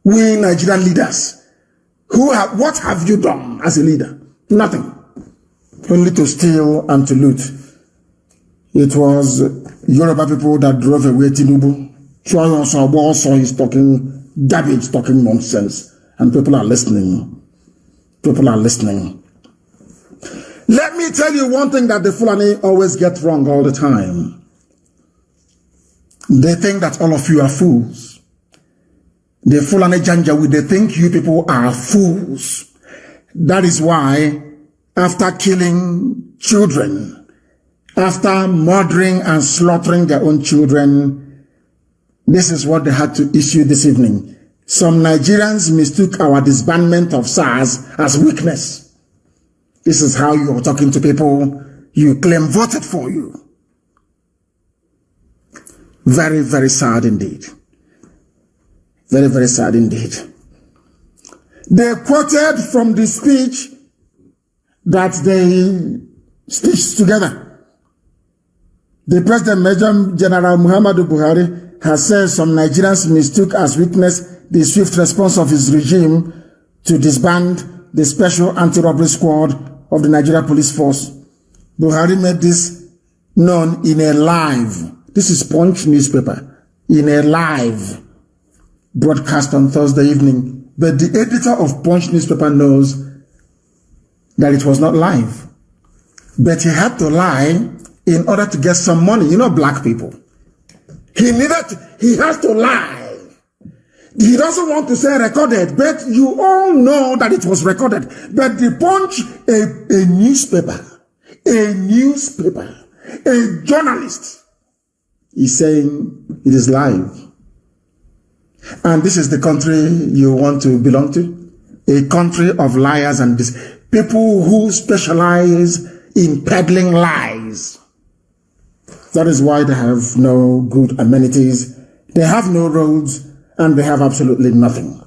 We Nigerian leaders. What have you done as a leader? Nothing. Only to steal and to loot. It was Yoruba people that drove away Tinubu. Also he's talking garbage, talking nonsense. And people are listening. People are listening. Let me tell you one thing that the Fulani always get wrong all the time. They think that all of you are fools. The Fulani Janjaweed, they think you people are fools. That is why, after killing children, after murdering and slaughtering their own children, this is what they had to issue this evening. Some Nigerians mistook our disbandment of SARS as weakness. This is how you are talking to people you claim voted for you. Very, very sad indeed. Very, very sad indeed. They quoted from the speech that they stitched together. The President Major General Muhammadu Buhari has said some Nigerians mistook as weakness the swift response of his regime to disband the Special Anti-Robbery Squad of the Nigeria Police Force. Buhari made this known in a live, this is Punch newspaper, in a live broadcast on Thursday evening. But the editor of Punch newspaper knows that it was not live. But he had to lie in order to get some money. You know, black people. He has to lie. He doesn't want to say recorded, but you all know that it was recorded. But the Punch, a newspaper, a journalist is saying it is live. And this is the country you want to belong to? A country of liars and people who specialize in peddling lies. That is why they have no good amenities. They have no roads. And they have absolutely nothing.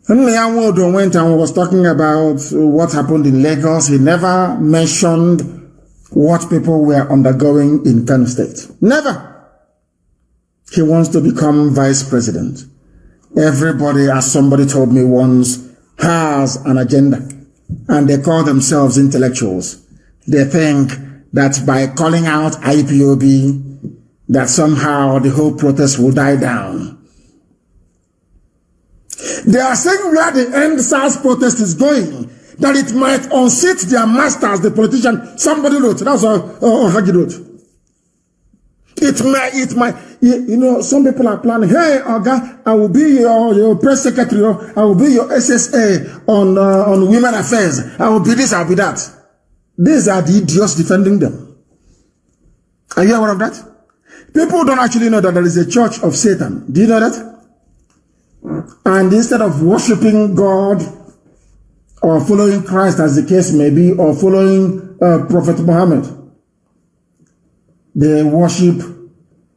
When was talking about what happened in Lagos, he never mentioned what people were undergoing in Kano State. Never. He wants to become vice president. Everybody, as somebody told me once, has an agenda. And they call themselves intellectuals. They think that by calling out IPOB, that somehow the whole protest will die down. They are saying where the end SARS protest is going, that it might unseat their masters, the politician. Somebody wrote, that's all Hagi wrote. It might, you know, some people are planning, hey, Oga, I will be your press secretary, I will be your SSA on women affairs, I will be this, I will be that. These are the idiots defending them. Are you aware of that? People don't actually know that there is a church of Satan. Do you know that? And instead of worshiping God or following Christ, as the case may be, or following Prophet Muhammad, they worship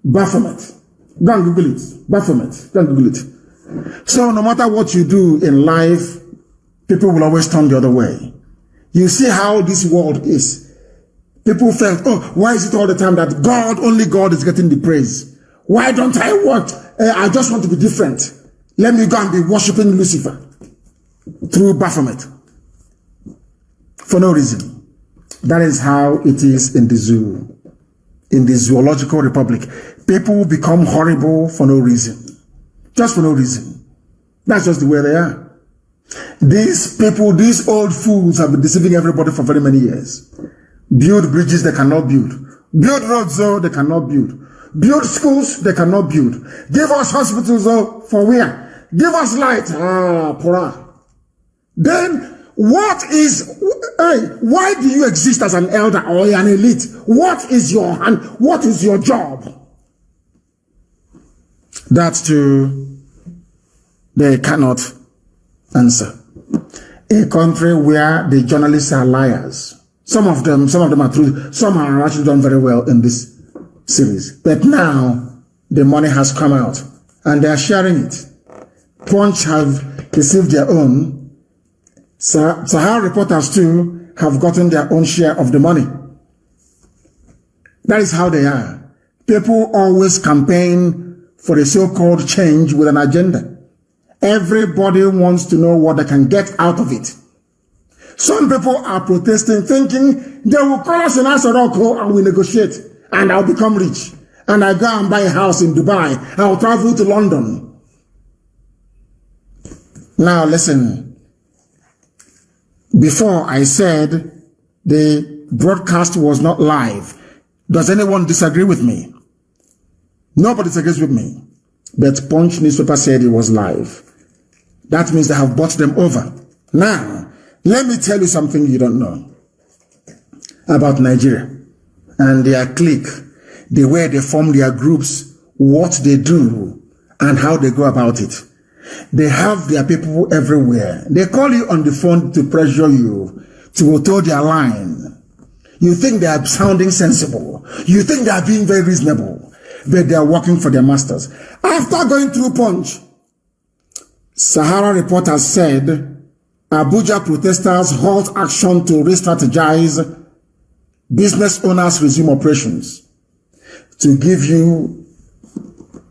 Baphomet. Go and Google it. Baphomet. Go and Google it. So no matter what you do in life, people will always turn the other way. You see how this world is. People felt, oh, why is it all the time that God, only God is getting the praise? Why don't I want, I just want to be different. Let me go and be worshiping Lucifer through Baphomet. For no reason. That is how it is in the zoo. In the zoological republic. People become horrible for no reason. Just for no reason. That's just the way they are. These people, these old fools have been deceiving everybody for very many years. Build bridges they cannot build. Build roads though they cannot build. Build schools they cannot build. Give us hospitals though for where? Give us light. Pura. Then what is, why do you exist as an elder or an elite? What is your job? That too, they cannot answer. A country where the journalists are liars. Some of them are true. Some are actually done very well in this series. But now, the money has come out and they are sharing it. Punch have received their own. Sahara reporters too have gotten their own share of the money. That is how they are. People always campaign for a so-called change with an agenda. Everybody wants to know what they can get out of it. Some people are protesting thinking they will call us in Asaroko and we negotiate and I'll become rich. And I go and buy a house in Dubai. I'll travel to London. Now listen. Before I said the broadcast was not live. Does anyone disagree with me? Nobody disagrees with me. But Punch newspaper said it was live. That means they have bought them over. Now, let me tell you something you don't know about Nigeria and their clique, the way they form their groups, what they do, and how they go about it. They have their people everywhere. They call you on the phone to pressure you, to toe their line. You think they are sounding sensible. You think they are being very reasonable. But they are working for their masters. After going through Punch, Sahara reporters said, Abuja protesters halt action to re-strategize. Business owners resume operations. To give you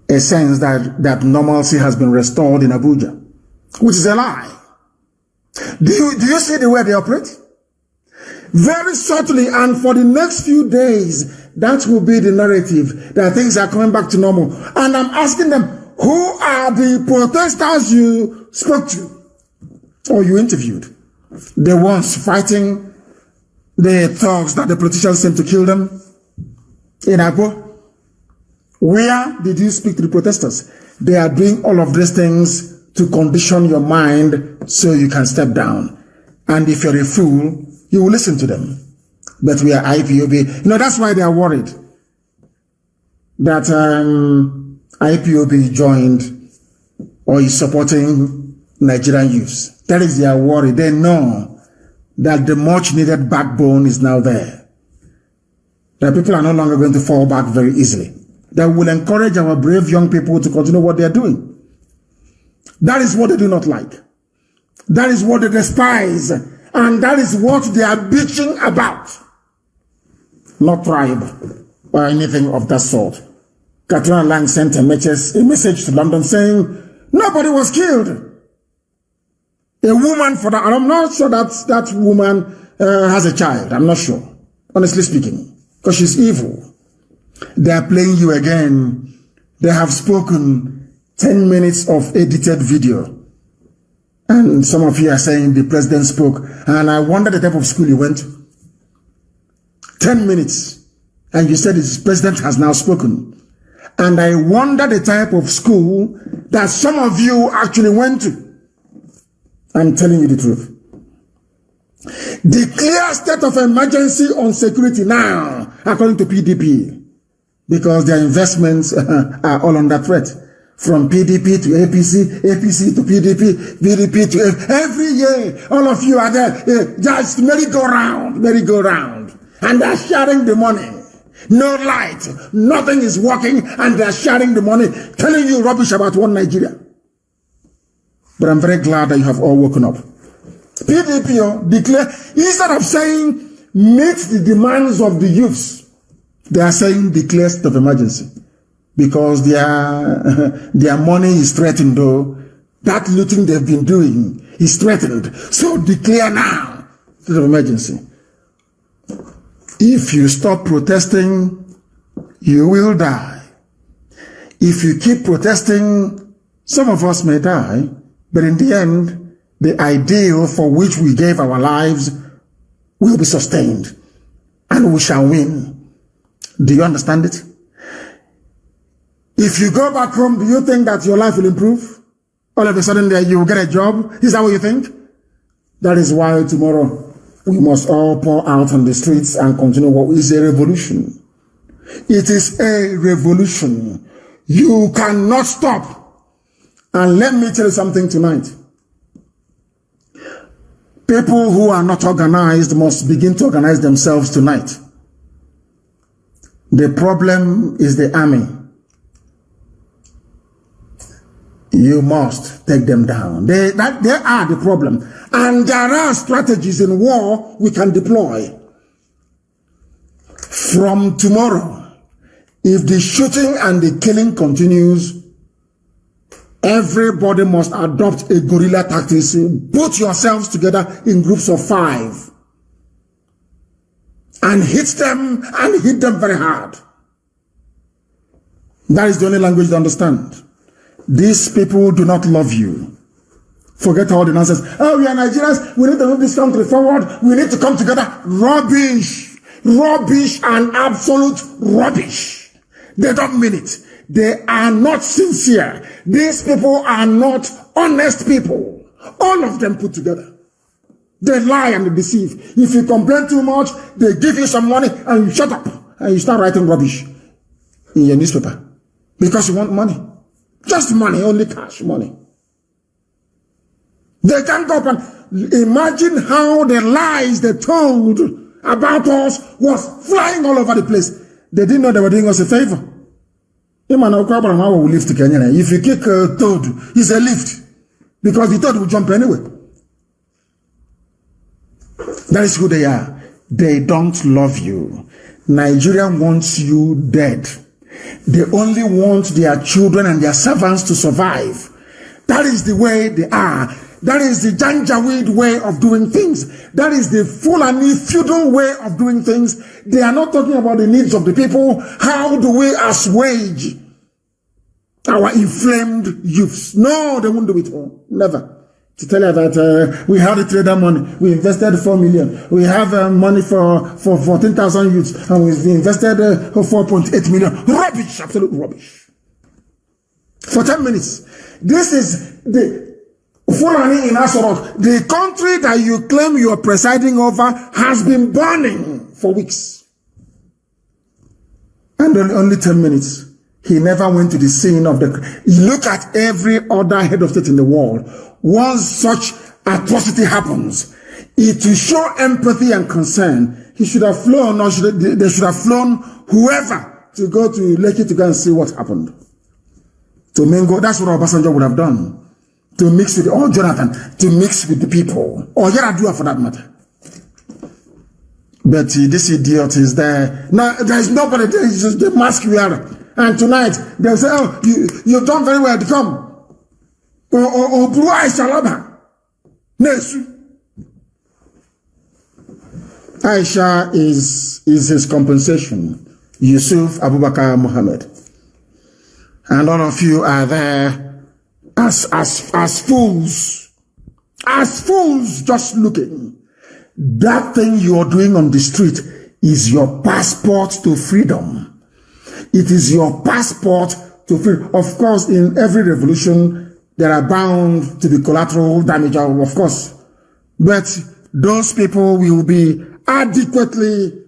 a sense that normalcy has been restored in Abuja, which is a lie. Do you see the way they operate? Very subtly, and for the next few days, that will be the narrative, that things are coming back to normal. And I'm asking them, who are the protesters you spoke to or you interviewed? The ones fighting the thugs that the politicians sent to kill them in Agbo? Where did you speak to the protesters? They are doing all of these things to condition your mind so you can step down. And if you're a fool, you will listen to them. But we are IPOB. You know, that's why they are worried that IPOB joined or is supporting Nigerian youths. That is their worry. They know that the much needed backbone is now there. That people are no longer going to fall back very easily. That will encourage our brave young people to continue what they are doing. That is what they do not like. That is what they despise. And that is what they are bitching about. not tribe, or anything of that sort. Katrina Lang sent a message to London saying, nobody was killed. A woman for that, and I'm not sure that woman has a child. I'm not sure, honestly speaking, because she's evil. They are playing you again. They have spoken 10 minutes of edited video. And some of you are saying the president spoke. And I wonder the type of school you went to. 10 minutes. And you said the president has now spoken. And I wonder the type of school that some of you actually went to. I'm telling you the truth. Declare state of emergency on security now, according to PDP. Because their investments are all under threat. From PDP to APC, APC to PDP, PDP to every year. All of you are there. Just merry-go-round. And they're sharing the money. No light. Nothing is working. And they're sharing the money. Telling you rubbish about one Nigeria. But I'm very glad that you have all woken up. PDP declare, instead of saying, meet the demands of the youths, they are saying declare state of emergency. Because their money is threatened, though. That looting they've been doing is threatened. So declare now state of emergency. If you stop protesting, you will die. If you keep protesting, some of us may die. But in the end, the ideal for which we gave our lives will be sustained. And we shall win. Do you understand it? If you go back home, do you think that your life will improve? All of a sudden you will get a job? Is that what you think? That is why tomorrow we must all pour out on the streets and continue what is a revolution. It is a revolution. You cannot stop. And let me tell you something tonight. People who are not organized must begin to organize themselves tonight. The problem is the army. You must take them down. They are the problem. And there are strategies in war we can deploy. From tomorrow, if the shooting and the killing continues, everybody must adopt a guerrilla tactics. Put yourselves together in groups of 5. And hit them very hard. That is the only language they understand. These people do not love you. Forget all the nonsense. Oh, we are Nigerians. We need to move this country forward. We need to come together. Rubbish. Rubbish and absolute rubbish. They don't mean it. They are not sincere. These people are not honest people. All of them put together. They lie and they deceive. If you complain too much, they give you some money and you shut up. And you start writing rubbish in your newspaper. Because you want money. Just money, only cash money. They can't go up and imagine how the lies they told about us was flying all over the place. They didn't know they were doing us a favor. If you kick a toad, it's a lift. Because the toad will jump anyway. That is who they are. They don't love you. Nigeria wants you dead. They only want their children and their servants to survive. That is the way they are. That is the Janjaweed way of doing things. That is the Fulani feudal way of doing things. They are not talking about the needs of the people. How do we assuage our inflamed youths? No, they won't do it all. Never. To tell you that we have the trader money. We invested 4 million. We have money for 14,000 youths. And we invested 4.8 million. Rubbish. Absolute rubbish. For 10 minutes. This is the Fulani in Asorok. The country that you claim you are presiding over has been burning for weeks. And only 10 minutes. He never went to the scene of the... Look at every other head of state in the world. Once such atrocity happens, it will show empathy and concern. He should have flown, or they should have flown whoever to go to Lekki to go and see what happened. To Mengo, that's what Obasanjo would have done. To mix with, or Jonathan, to mix with the people. Or Yaradua for that matter. But this idiot is there. Now, there's nobody there. It's just the mask wearer. And tonight, they'll say, oh, you've done very well to come. Or blue eyes shalaba. Nesu. Aisha is his compensation. Yusuf Abubakar Muhammad. And all of you are there as fools. As fools just looking. That thing you are doing on the street is your passport to freedom. It is your passport to freedom. Of course, in every revolution, there are bound to be collateral damage, of course. But those people will be adequately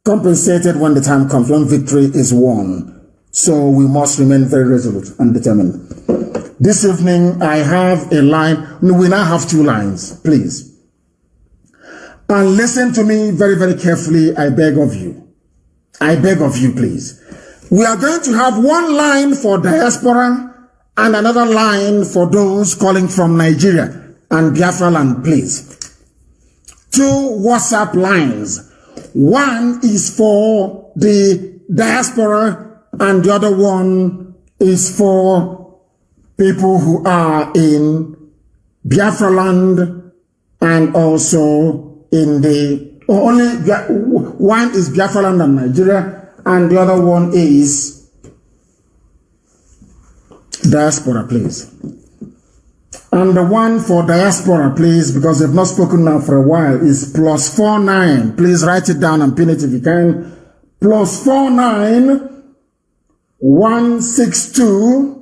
compensated when the time comes, when victory is won. So we must remain very resolute and determined. This evening, I have a line. We now have 2 lines, please. And listen to me very, very carefully, I beg of you. I beg of you, please. We are going to have 1 line for diaspora and another line for those calling from Nigeria and Biafra land, please. 2 WhatsApp lines. One is for the diaspora and the other one is for people who are in Biafra land and also in the one is Biafra land and Nigeria, and the other one is diaspora, please. And the one for diaspora, please, because they've not spoken now for a while, is +49. Please write it down and pin it if you can. +49 162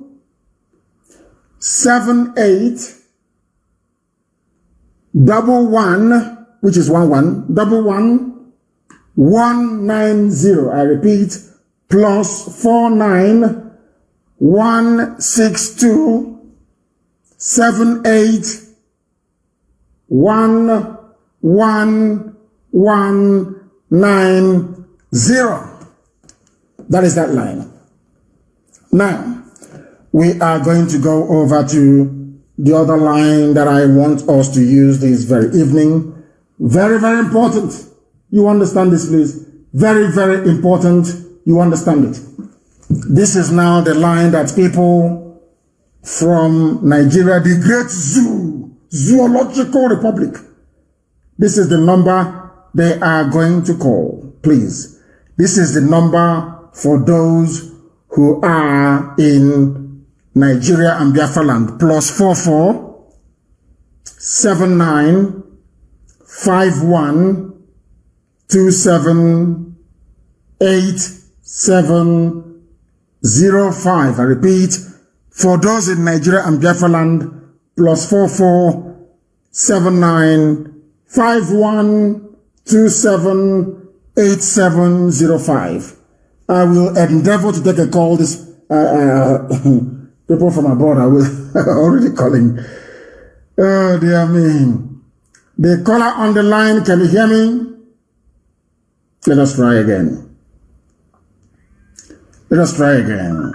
78 11, which is 11 11 190. I repeat, +49 162 78 11 That is that line. Now, we are going to go over to the other line that I want us to use this very evening. Very, very important. You understand this, please? Very, very important. You understand it. This is now the line that people from Nigeria, the great zoological republic. This is the number they are going to call, please. This is the number for those who are in Nigeria and Biafra land. +44 79 51 27 8705. I repeat, for those in Nigeria and Biafra land, +44 79 51 27 8705. I will endeavor to take a call. This people from abroad are already calling. Oh dear me. The caller on the line, can you hear me? Let us try again. Let us try again.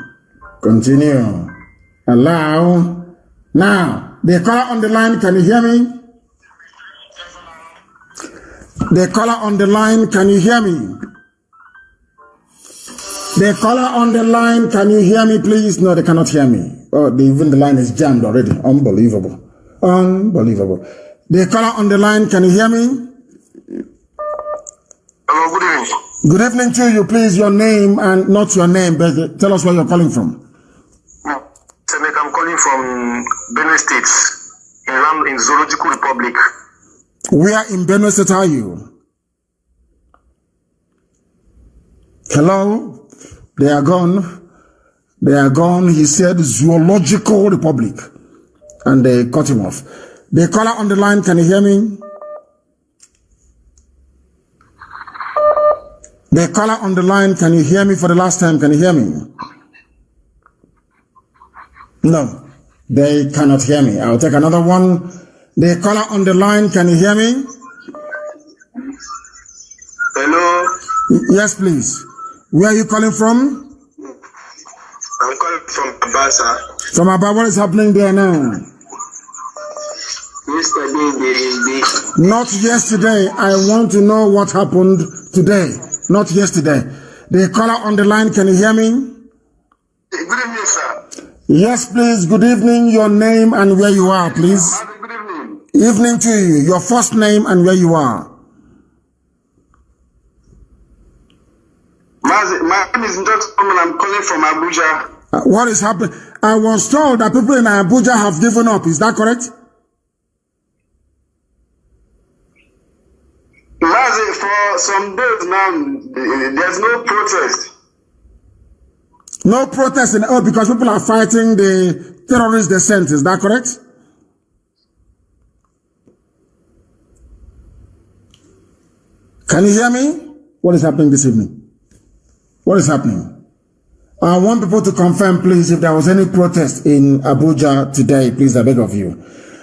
Continue. Allow. Now, the caller on the line, can you hear me? The caller on the line, can you hear me? The caller on the line, can you hear me, please? No, they cannot hear me. Oh, even the line is jammed already. Unbelievable. Unbelievable. The caller on the line, can you hear me? Hello, good evening. Good evening to you, please. Your name and not your name, but tell us where you're calling from. I'm calling from Benue State, in Zoological Republic. Where in Benue State are you? Hello? They are gone. They are gone. He said Zoological Republic. And they cut him off. The caller on the line, can you hear me? The caller on the line, can you hear me for the last time? Can you hear me? No, they cannot hear me. I'll take another one. The caller on the line, can you hear me? Hello? Yes, please. Where are you calling from? I'm calling from Abasa. From Abba, what is happening there now? yesterday. Not yesterday. I want to know what happened today. Not yesterday. The caller on the line, can you hear me? Good evening, sir. Yes, please. Good evening. Your name and where you are, please. Good evening. Evening to you. Your first name and where you are. Mazi, my name is Nnamdi Kanu. I'm calling from Abuja. What is happening? I was told that people in Abuja have given up. Is that correct? Mazi, for some days now, there's no protest. No protest in because people are fighting the terrorist descent. Is that correct? Can you hear me? What is happening this evening? What is happening? I want people to confirm, please, if there was any protest in Abuja today, please, I beg of you.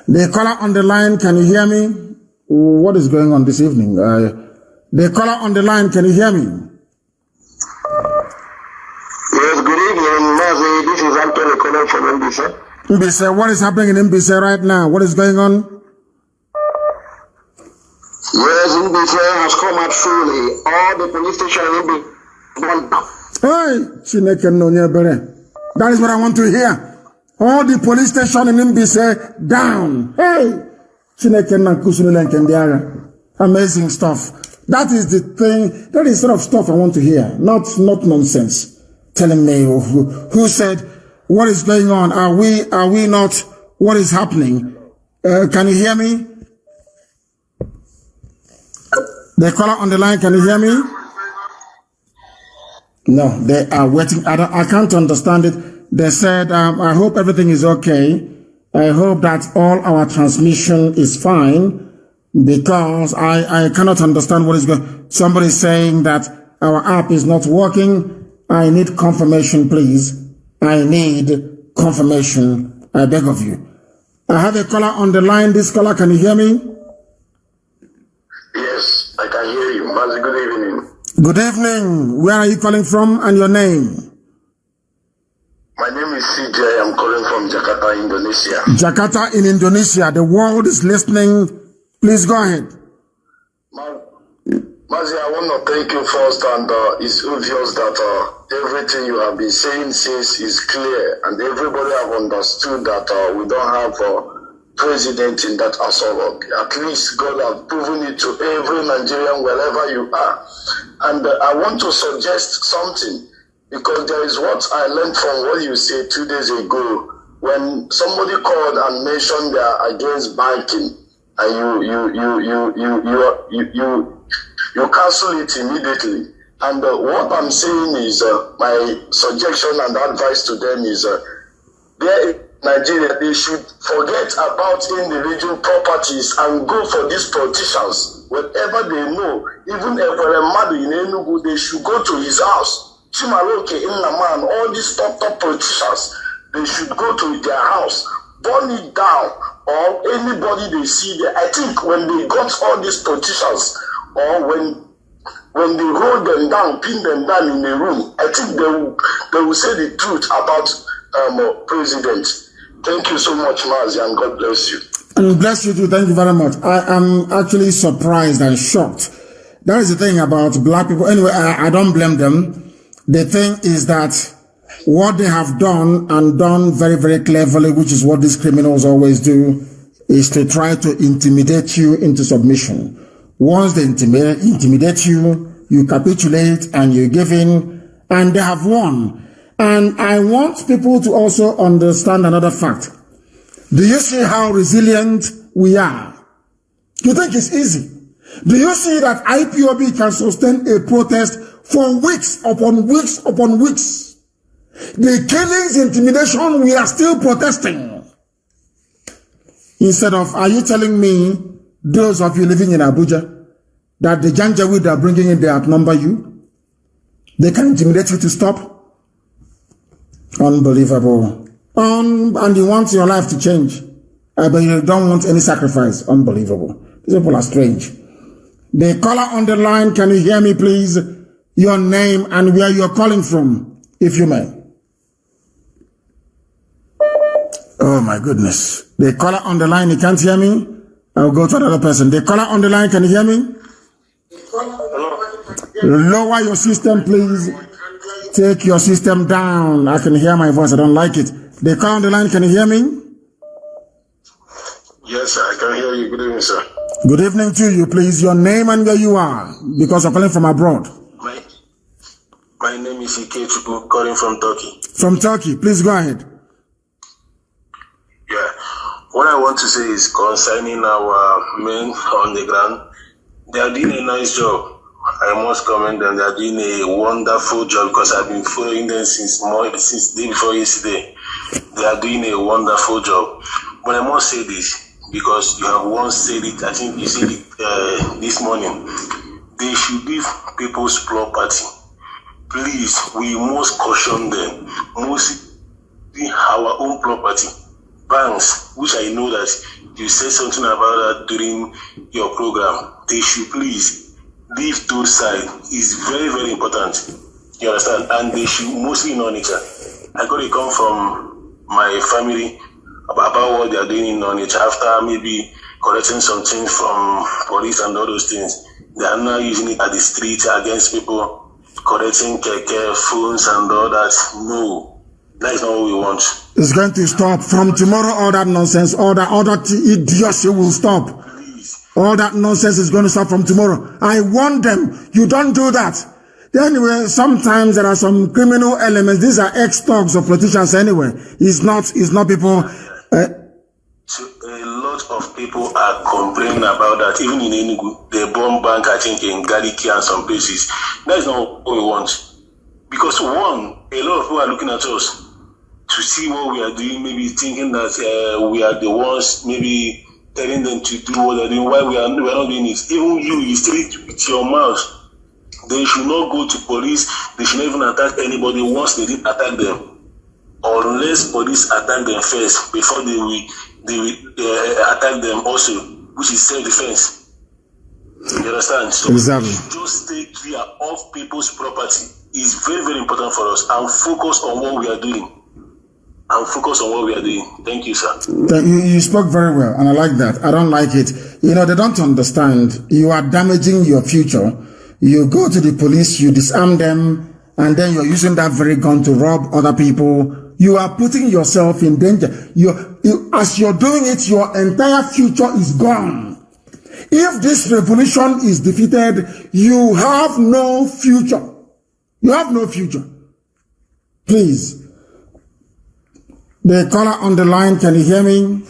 The caller on the line, can you hear me? What is going on this evening? The caller on the line, can you hear me? Yes, good evening, Mazi. This is Anthony calling from Mbise. Mbise, what is happening in Mbise right now? What is going on? Yes, Mbise has come out fully. All the police stations will be burned down. Hey, that is what I want to hear. All the police station in Mbise down. Hey, amazing stuff. That is the thing. That is sort of stuff I want to hear. Not nonsense. Telling me who said what is going on. Are we not? What is happening? Can you hear me? The caller on the line. Can you hear me? No, they are waiting. I can't understand it. They said, I hope everything is okay. I hope that all our transmission is fine because I cannot understand what is going on. Somebody is saying that our app is not working. I need confirmation, please. I need confirmation. I beg of you. I have a caller on the line. This caller, can you hear me? Yes, I can hear you. Mazi, good evening. Good evening. Where are you calling from and your name? My name is CJ. I'm calling from Jakarta, Indonesia. Jakarta in Indonesia. The world is listening. Please go ahead. Mazi, I want to thank you first, and it's obvious that everything you have been saying since is clear, and everybody have understood that we don't have president in that Asolo. At least God has proven it to every Nigerian wherever you are. And I want to suggest something, because there is what I learned from what you said 2 days ago when somebody called and mentioned they are against banking, and you cancel it immediately. And what I'm saying is my suggestion and advice to them is there. Nigeria, they should forget about individual properties and go for these politicians. Whatever they know, even if Madu in Enugu, they should go to his house. Chimaloke in Naman, all these top politicians, they should go to their house, burn it down, or anybody they see there. I think when they got all these politicians, or when they hold them down, pin them down in a room, I think they will say the truth about president. Thank you so much, Mazi, and God bless you. And bless you too. Thank you very much. I am actually surprised and shocked. That is the thing about black people. Anyway, I don't blame them. The thing is that what they have done, and done very, very cleverly, which is what these criminals always do, is to try to intimidate you into submission. Once they intimidate you, you capitulate and you give in, and they have won. And I want people to also understand another fact. Do you see how resilient we are? You think it's easy? Do you see that IPOB can sustain a protest for weeks upon weeks upon weeks? The killings, intimidation, we are still protesting. Instead of, are you telling me, those of you living in Abuja, that the Janjaweed they are bringing in, they outnumber you? They can intimidate you to stop? Unbelievable. And you want your life to change, but you don't want any sacrifice. Unbelievable. These people are strange. The caller on the line, can you hear me, please? Your name and where you're calling from, if you may. Oh my goodness. The caller on the line, you can't hear me? I'll go to another person. The caller on the line, can you hear me? Lower your system, please. Take your system down. I can hear my voice. I don't like it. The caller on the line, can you hear me? Yes, sir, I can hear you. Good evening, sir. Good evening to you, please. Your name and where you are, because I'm calling from abroad. My name is Ike Chuku, calling from Turkey. From Turkey. Please go ahead. Yeah. What I want to say is concerning our men on the ground. They are doing a nice job. I must commend them. They are doing a wonderful job because I've been following them since day before yesterday. They are doing a wonderful job. But I must say this because you have once said it. I think you said it this morning. They should leave people's property. Please, we must caution them. Mostly our own property. Banks, which I know that you said something about that during your program, they should please leave those side. It's very, very important. You understand? And they should mostly non-nature. I got a call from my family about what they are doing in non-nature after maybe collecting some things from police and all those things. They are now using it at the street against people, collecting phones and all that. No. That is not what we want. It's going to stop. From tomorrow, all that nonsense, all that idiocy will stop. Please. All that nonsense is going to stop from tomorrow. I warn them. You don't do that. Anyway, sometimes there are some criminal elements. These are ex-thugs or politicians anyway. It's not people. So a lot of people are complaining about that. Even in Enugu, they bomb bank, I think, in Galiki and some places. That is not what we want. Because one, a lot of people are looking at us to see what we are doing, maybe thinking that we are the ones, maybe telling them to do what they're doing, why we are not doing it. Even you say it with your mouth. They should not go to police. They should not even attack anybody once they did attack them. Unless police attack them first before they will attack them also, which is self-defense. You understand? So exactly. Just stay clear of people's property. It's very, very important for us, and focus on what we are doing. Thank you, sir. You spoke very well, and I like that. I don't like it. They don't understand. You are damaging your future. You go to the police, you disarm them, and then you're using that very gun to rob other people. You are putting yourself in danger. As you're doing it, your entire future is gone. If this revolution is defeated, you have no future. You have no future. Please. The caller on the line, can you hear me?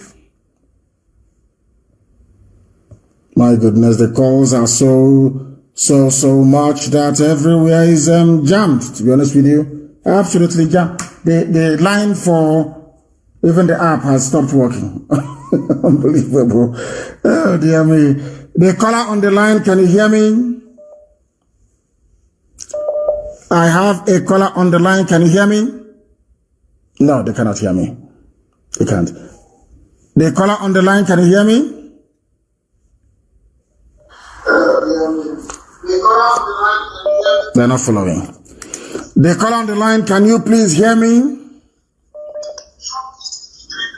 My goodness, the calls are so much that everywhere is jammed, to be honest with you. Absolutely jammed. The line for even the app has stopped working. Unbelievable. Oh, dear me. The caller on the line, can you hear me? I have a caller on the line. Can you hear me? No, they cannot hear me. They can't. The caller on the line, can you hear me? They're not following. The caller on the line, can you please hear me?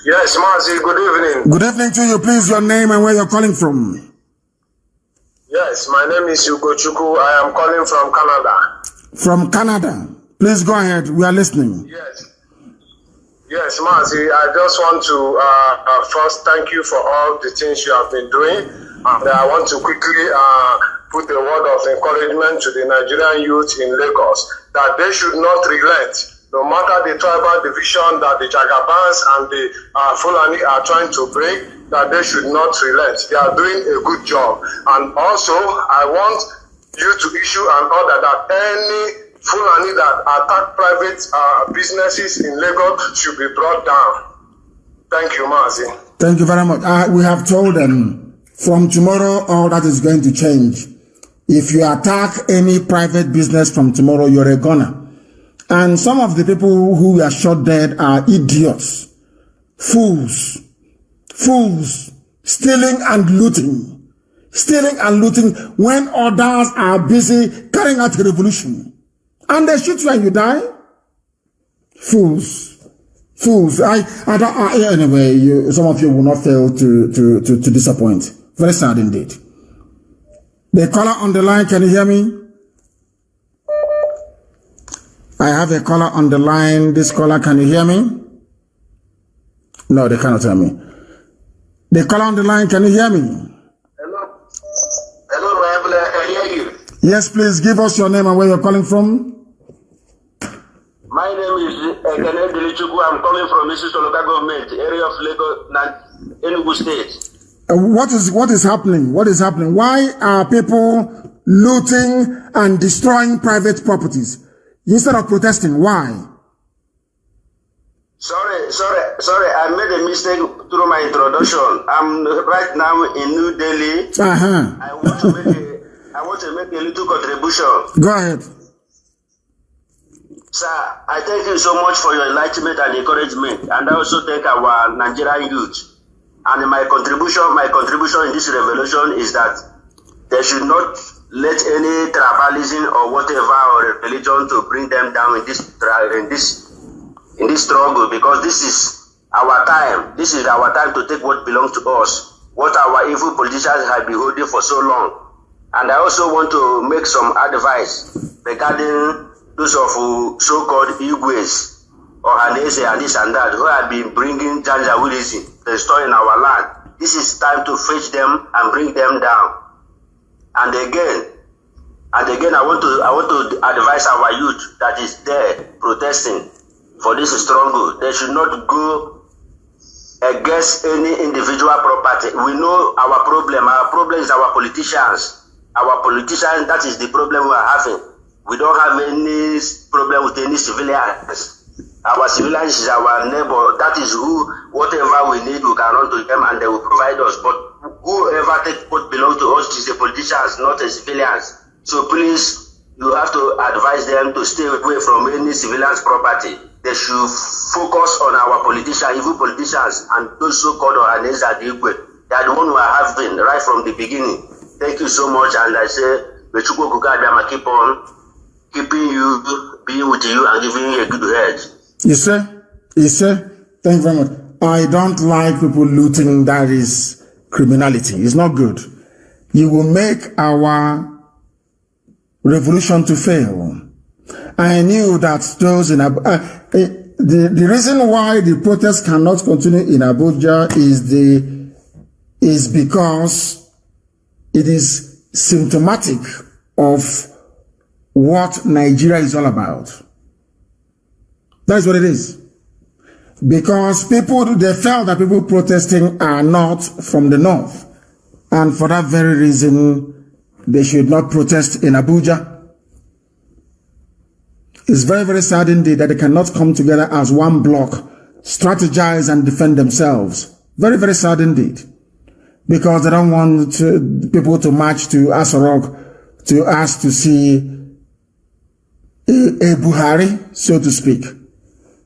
Yes, Mazi, good evening. Good evening to you. Please, your name and where you're calling from. Yes, my name is Ugo Chuku. I am calling from Canada. From Canada. Please go ahead. We are listening. Yes, Mazi, I just want to first thank you for all the things you have been doing. And I want to quickly put a word of encouragement to the Nigerian youth in Lagos that they should not relent. No matter the tribal division that the Jagabans and the Fulani are trying to bring, that they should not relent. They are doing a good job. And also, I want you to issue an order that any Fulani that attack private businesses in Lagos should be brought down. Thank you, Mazi. Thank you very much. We have told them from tomorrow all that is going to change. If you attack any private business from tomorrow, you're a goner. And some of the people who were shot dead are idiots, fools, stealing and looting when others are busy carrying out the revolution. And they shoot you and you die. Fools. Anyway, some of you will not fail to disappoint. Very sad indeed. The caller on the line, can you hear me? I have a caller on the line. This caller, can you hear me? No, they cannot hear me. The caller on the line, can you hear me? Hello. Hello, I hear you. Yes, please give us your name and where you're calling from. My name is gallant. I'm calling from Mrs. Local Government, area of Lagos, Enugu State. What is happening? What is happening? Why are people looting and destroying private properties instead of protesting? Why? Sorry. I made a mistake through my introduction. I'm right now in New Delhi. I want to make a little contribution. Go ahead. Sir, I thank you so much for your enlightenment and encouragement, and I also thank our Nigerian youth. And my contribution in this revolution is that they should not let any tribalism or whatever or religion to bring them down in this struggle, because this is our time. This is our time to take what belongs to us, what our evil politicians have been holding for so long. And I also want to make some advice regarding those of so-called Igwes or Hanese and this and that, who have been bringing Janjaweedism, destroying our land. This is time to fetch them and bring them down. And again, I want to advise our youth that is there protesting for this struggle. They should not go against any individual property. We know our problem. Our problem is our politicians. Our politicians, that is the problem we are having. We don't have any problem with any civilians. Our civilians is our neighbor. That is who, whatever we need, we can run to them and they will provide us. But whoever takes what belongs to us is the politicians, not the civilians. So please, you have to advise them to stay away from any civilians' property. They should focus on our politicians, evil politicians, and those so-called Ohanese and Igwe. They are the ones we are having right from the beginning. Thank you so much, and I say, Bechukwu Kukadama, keep on keeping you, being with you, and giving you a good head. Yes, sir. Thank you very much. I don't like people looting. That is criminality. It's not good. You will make our revolution to fail. I knew that those in the reason why the protest cannot continue in Abuja is because it is symptomatic of what Nigeria is all about. That is what it is. Because they felt that people protesting are not from the north. And for that very reason, they should not protest in Abuja. It's very, very sad indeed that they cannot come together as one block, strategize and defend themselves. Very, very sad indeed. Because they don't want people to march to Asorok to ask to see a Buhari, so to speak.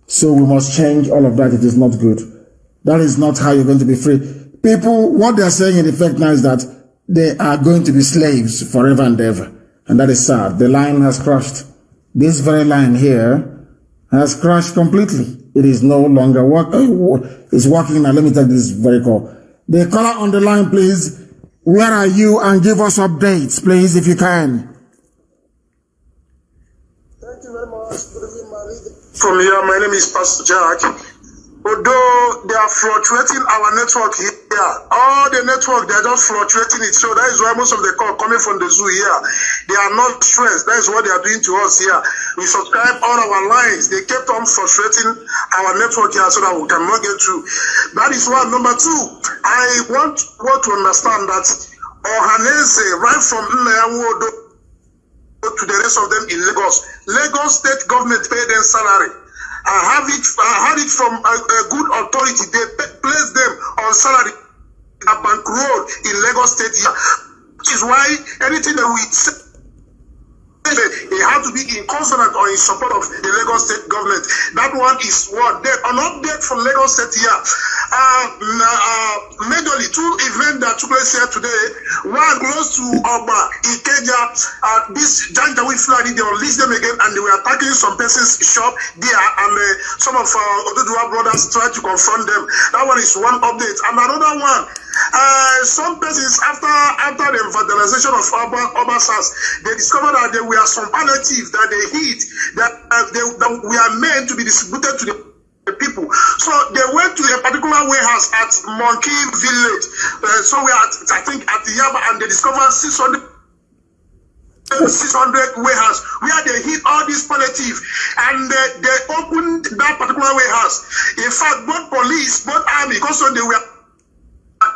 So we must change all of that. It is not good. That is not how you're going to be free. People, what they are saying in effect now is that they are going to be slaves forever and ever. And that is sad. The line has crashed. This very line here has crashed completely. It is no longer working. It's working now. Let me take this very call. The caller on the line, please. Where are you? And give us updates, please, if you can. Thank you very much. From here, my name is Pastor Jack. Although they are fluctuating our network here, all the network, they are just fluctuating it. So that is why most of the call coming from the zoo here, they are not stressed. That is what they are doing to us here. We subscribe all our lines. They kept on frustrating our network here so that we cannot get through. That is one. Number two, I want to understand that Ohanese, right from Nneyawodo to the rest of them in Lagos state government pay them salary. I had it from a good authority. They place them on salary at Bank Road in Lagos State here. Which is why anything that we say, it had to be in consonant or in support of the Lagos State government. That one is what? An update from Lagos State here. Majorly, two events that took place here today. One close to Oba, Ikeja, this Janjaweed Fulani, they unleashed them again and they were attacking some person's shop there, and some of Oduduwa brothers tried to confront them. That one is one update. And another one, some persons, after the vandalization of Obasas, they discovered that there were some palliatives that they hid, that we are meant to be distributed to the people. So they went to a particular warehouse at Monkey Village. So we are, I think, at the Yaba, and they discovered 600 warehouse where they hid all these palliative, and they opened that particular warehouse. In fact, both police, both army, also they were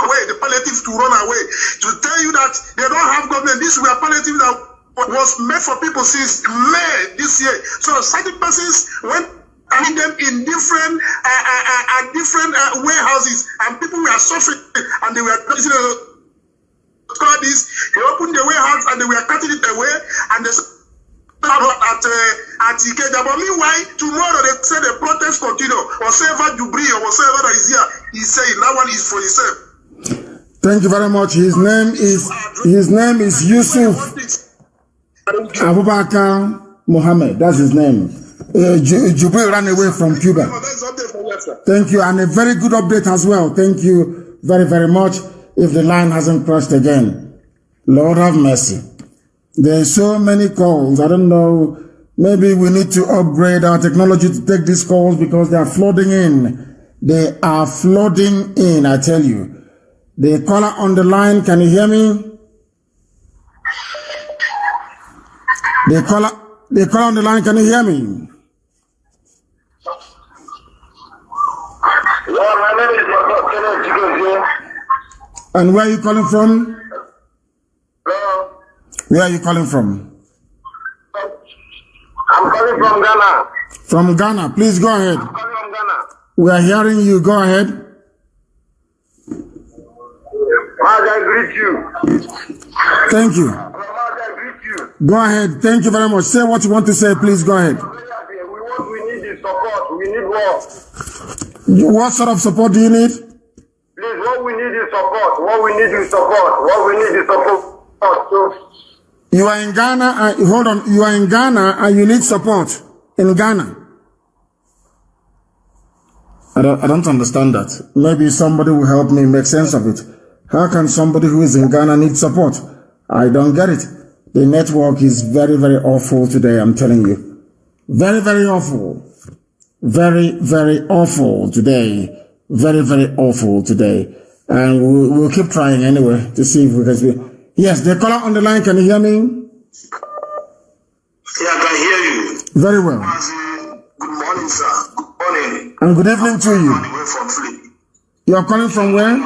away, the palliative to run away, to tell you that they don't have government. This were palliative that was made for people since May this year. So certain persons went and them in different warehouses, and people were suffering, and they were this. They opened the warehouse and they were cutting it away, and they at Ikeja. But meanwhile, tomorrow they say the protest continue. Whatever debris or whatever that is here, he's saying that one is for himself. Thank you very much. His name is Yusuf Abubakar Mohammed. That's his name. Jubril ran away from Cuba. Thank you, and a very good update as well. Thank you very, very much. If the line hasn't crashed again, Lord have mercy. There are so many calls. I don't know. Maybe we need to upgrade our technology to take these calls, because they are flooding in. They are flooding in, I tell you. The caller on the line, can you hear me? The caller on the line, can you hear me? Yeah, my name is Mazi. And where are you calling from? Hello. Where are you calling from? I'm calling from Ghana. From Ghana. Please go ahead. I'm calling from Ghana. We are hearing you. Go ahead. Mazi, I greet you. Thank you. Mazi, I greet you. Go ahead. Thank you very much. Say what you want to say. Please go ahead. We need is support. We need what? What sort of support do you need? Please, what we need is support. What we need is support. What we need is support. So, You are in Ghana. Hold on. You are in Ghana and you need support in Ghana. I don't understand that. Maybe somebody will help me make sense of it. How can somebody who is in Ghana need support? I don't get it. The network is very, very awful today, I'm telling you. Very, very awful. Very, very awful today. Very, very awful today. And we'll keep trying anyway to see if we can speak. Yes, the caller on the line, can you hear me? Yeah, I can hear you. Very well. Good morning, sir. Good morning. And good evening to you. You are calling from where?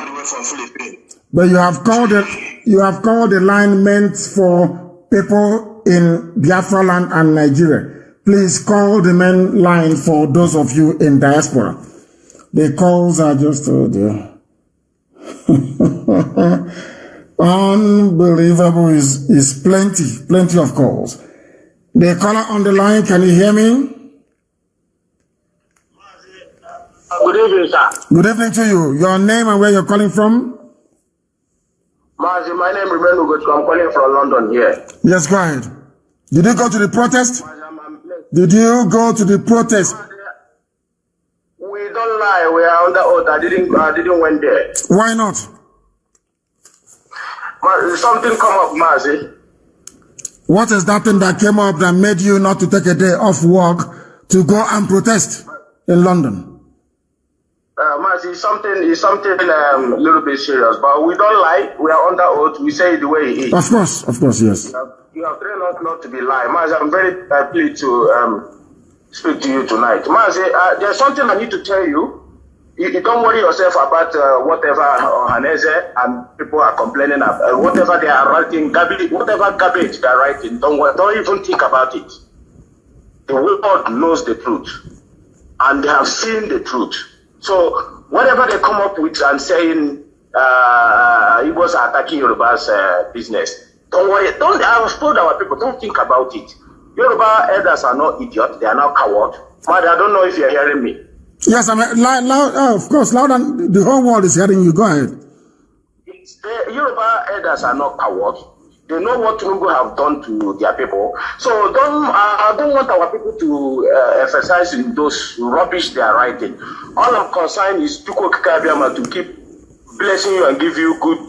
But you have called the line meant for people in Biafra land and Nigeria. Please call the main line for those of you in diaspora. The calls are just, oh dear. Unbelievable is plenty of calls. The caller on the line, can you hear me? good evening, sir. Good evening to you. Your name and where you're calling from? Mazi, my name is Revolutionaries. I'm calling from London here. Yes, go ahead. Did you go to the protest? Did you go to the protest? We don't lie. We are under oath. I didn't went there. Why not? Something come up, Mazi. What is that thing that came up that made you not to take a day off work to go and protest in London? Mazi, it's something a little bit serious, but we don't lie. We are under oath. We say it the way it is. Of course, yes. You have trained us not to be lying. Mazi, I'm very pleased to speak to you tonight. Mazi, there's something I need to tell you. You don't worry yourself about whatever Haneze and people are complaining about, whatever they are writing, whatever garbage they are writing. Don't even think about it. The world knows the truth, and they have seen the truth. So whatever they come up with and saying Igbos are attacking Yoruba's business, don't worry. I have told our people, don't think about it. Yoruba elders are not idiots. They are not cowards. Mother, I don't know if you're hearing me. Yes, I mean, loud, of course, loud, and the whole world is hearing you. Go ahead. Yoruba elders are not cowards. They know what Tungu have done to their people. So I don't want our people to emphasize in those rubbish they are writing. All I'm concerned is Tuko Kikabiama to keep blessing you and give you good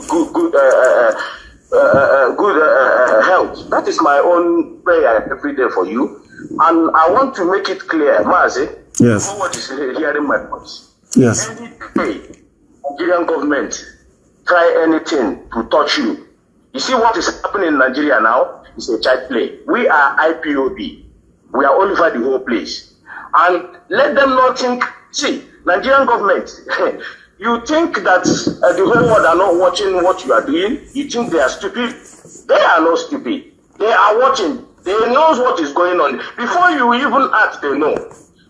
health. That is my own prayer every day for you. And I want to make it clear, Mazi, yes, forward is hearing my voice. yes, Any day, Nigerian government try anything to touch you. You see what is happening in Nigeria now? It's a child play. We are IPOB. We are all over the whole place. And let them not think, see, Nigerian government, you think that the whole world are not watching what you are doing? You think they are stupid? They are not stupid. They are watching. They know what is going on. Before you even ask, they know.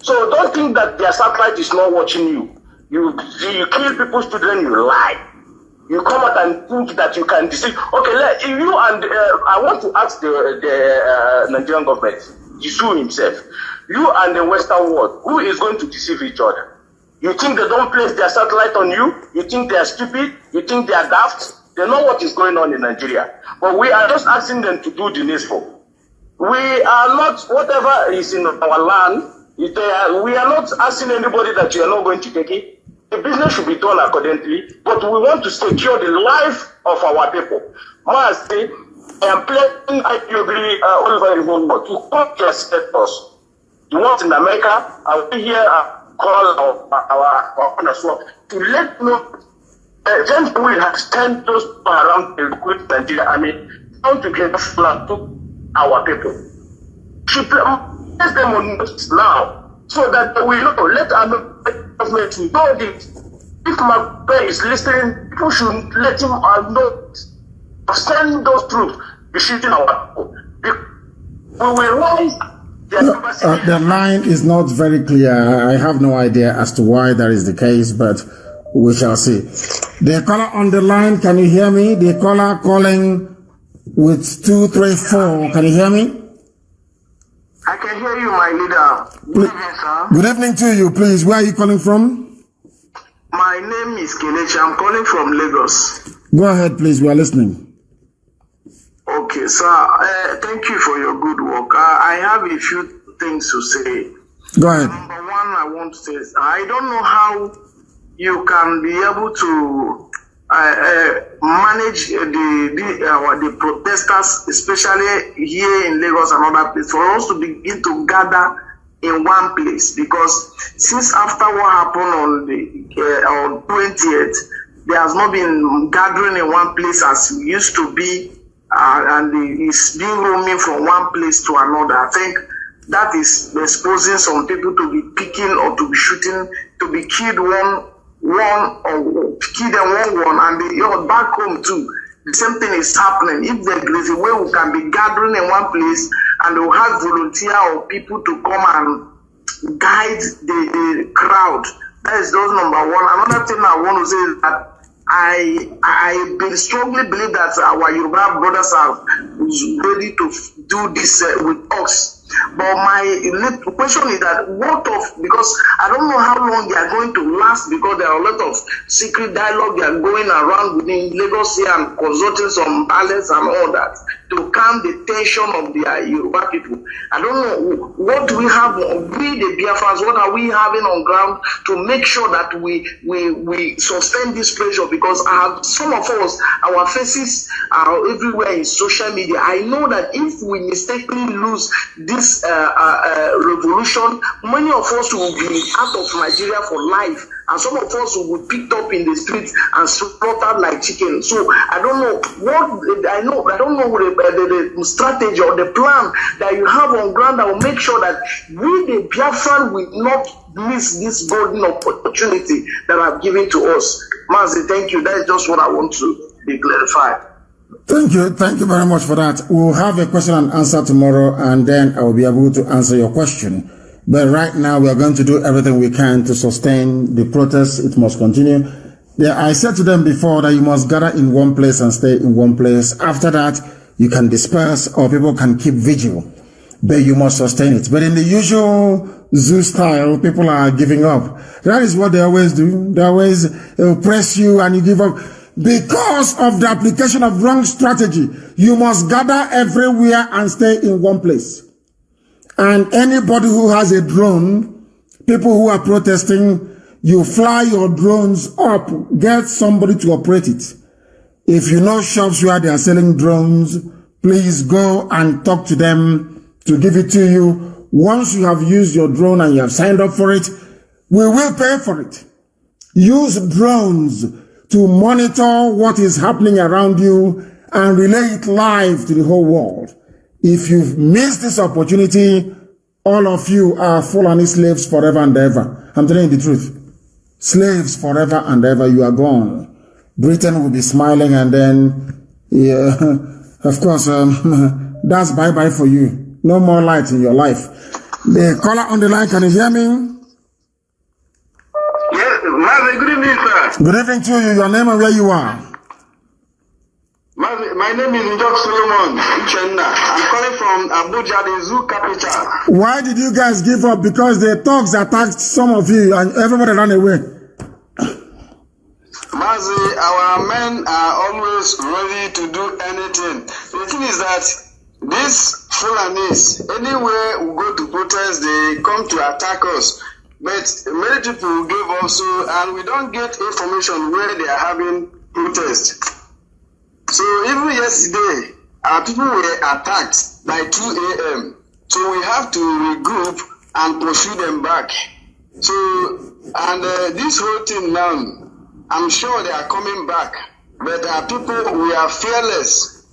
So don't think that their satellite is not watching you. You kill people's children, you lie. You come out and think that you can deceive. Okay, you and I want to ask the Nigerian government, Jisu himself, you and the Western world, who is going to deceive each other? You think they don't place their satellite on you? You think they are stupid? You think they are daft? They know what is going on in Nigeria. But we are just asking them to do the needful. We are not, whatever is in our land, we are not asking anybody that you are not going to take it. The business should be done accordingly, but we want to secure the life of our people. Mazi, I am playing IPOB all over the whole world to come to respect us. The ones in America, I will here call our to let them know. Then we have sent those around the good Nigeria. I mean, how to get flat to our people. She place them on notice now so that we know, let our government know this. If my brother is listening, people should let him know. Send those troops be shooting our people. We will rise. The line is not very clear. I have no idea as to why that is the case, but we shall see. The caller on the line, can you hear me? The caller calling with 234, can you hear me? I can hear you, my leader. Good evening, sir. Good evening to you, please. Where are you calling from? My name is Kelechi. I'm calling from Lagos. Go ahead, please. We are listening. Okay, sir. Thank you for your good work. I have a few things to say. Go ahead. Number one, I want to say, I don't know how you can be able to manage the protesters, especially here in Lagos and other places, for us to begin to gather in one place. Because since after what happened on the 20th, there has not been gathering in one place as it used to be, and it's being roaming from one place to another. I think that is exposing some people to be picking or to be shooting, to be killed one, or kill them one, and you're back home too. The same thing is happening. If there is a way we can be gathering in one place and we'll have volunteer or people to come and guide the crowd, that is just number one. Another thing I want to say is that I strongly believe that our Yoruba brothers are ready to do this with us. But my question is that because I don't know how long they are going to last, because there are a lot of secret dialogue they are going around within Lagos here and consulting some palace and all that to calm the tension of the Yoruba people. I don't know what we have, we the Biafrans, what are we having on ground to make sure that we sustain this pressure, because some of us, our faces are everywhere in social media. I know that if we mistakenly lose this revolution, many of us will be out of Nigeria for life, and some of us will be picked up in the streets and slaughtered like chicken. So I don't know I don't know the strategy or the plan that you have on ground that will make sure that we the Biafran will not miss this golden opportunity that I've given to us. Mazi, thank you. That is just what I want to be clarified. Thank you very much for that. We'll have a question and answer tomorrow, and then I will be able to answer your question. But right now, we are going to do everything we can to sustain the protest. It must continue. I said to them before that you must gather in one place and stay in one place. After that, you can disperse or people can keep vigil, but you must sustain it. But in the usual zoo style, people are giving up. That is what they always do. They always oppress you and you give up. Because of the application of wrong strategy, you must gather everywhere and stay in one place. And anybody who has a drone, people who are protesting, you fly your drones up, get somebody to operate it. If you know shops where they are selling drones, please go and talk to them to give it to you. Once you have used your drone and you have signed up for it, we will pay for it. Use drones to monitor what is happening around you and relay it live to the whole world. If you've missed this opportunity, all of you are Fulani slaves forever and ever. I'm telling you the truth. Slaves forever and ever, you are gone. Britain will be smiling and then, yeah, of course, that's bye-bye for you. No more light in your life. The caller on the line, can you hear me? Yes, Mazi, good evening, sir. Good evening to you. Your name and where you are? Mazi, my name is Njok Solomon Uchenna. I'm calling from Abuja, the zoo capital. Why did you guys give up? Because the thugs attacked some of you and everybody ran away. Mazi, our men are always ready to do anything. The thing is that these Fulanis, anywhere we go to protest, they come to attack us. But many people give also, and we don't get information where they are having protests. So even yesterday, our people were attacked by 2 a.m. So we have to regroup and pursue them back. So, and this whole thing now, I'm sure they are coming back. But our people, we are fearless.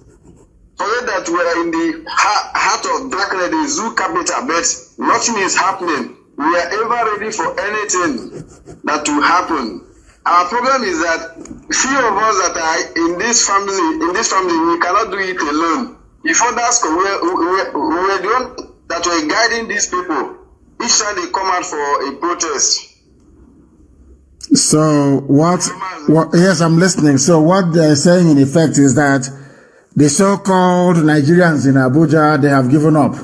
Forget that we are in the heart of darkness, the zoo capital, but nothing is happening. We are ever ready for anything that will happen. Our problem is that few of us that are in this family, we cannot do it alone. If others come, we are the one that were guiding these people each time they come out for a protest. So what yes, I'm listening. So what they're saying in effect is that the so-called Nigerians in Abuja, they have given up.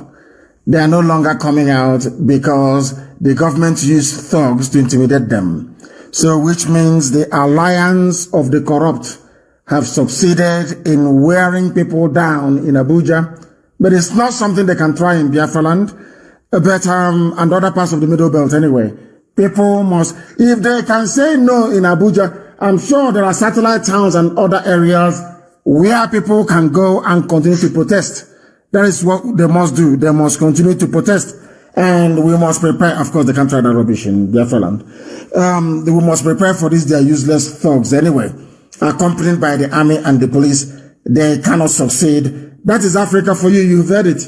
They are no longer coming out because the government used thugs to intimidate them. So which means the alliance of the corrupt have succeeded in wearing people down in Abuja. But it's not something they can try in Biafra land, but and other parts of the Middle Belt anyway. People must, if they can say no in Abuja, I'm sure there are satellite towns and other areas where people can go and continue to protest. That is what they must do. They must continue to protest. And we must prepare, of course, they can't try that rubbish in Biafra land. We must prepare for this, they are useless thugs anyway. Accompanied by the army and the police, they cannot succeed. That is Africa for you, you've heard it.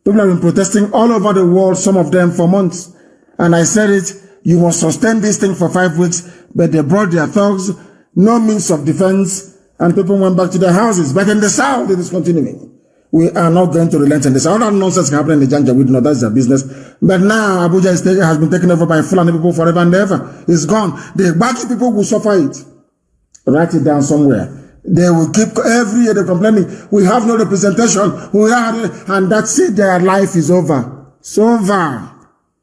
People have been protesting all over the world, some of them for months. And I said it, you must sustain this thing for 5 weeks, but they brought their thugs, no means of defense, and people went back to their houses. But in the South, it is continuing. We are not going to relent in this. All that nonsense happening in the Janjaweed, no, that's their business. But now Abuja has been taken over by Fulani people forever and ever. It's gone. The Baki people will suffer it. Write it down somewhere. They will keep every year they're complaining. We have no representation. And that's it. Their life is over. It's over.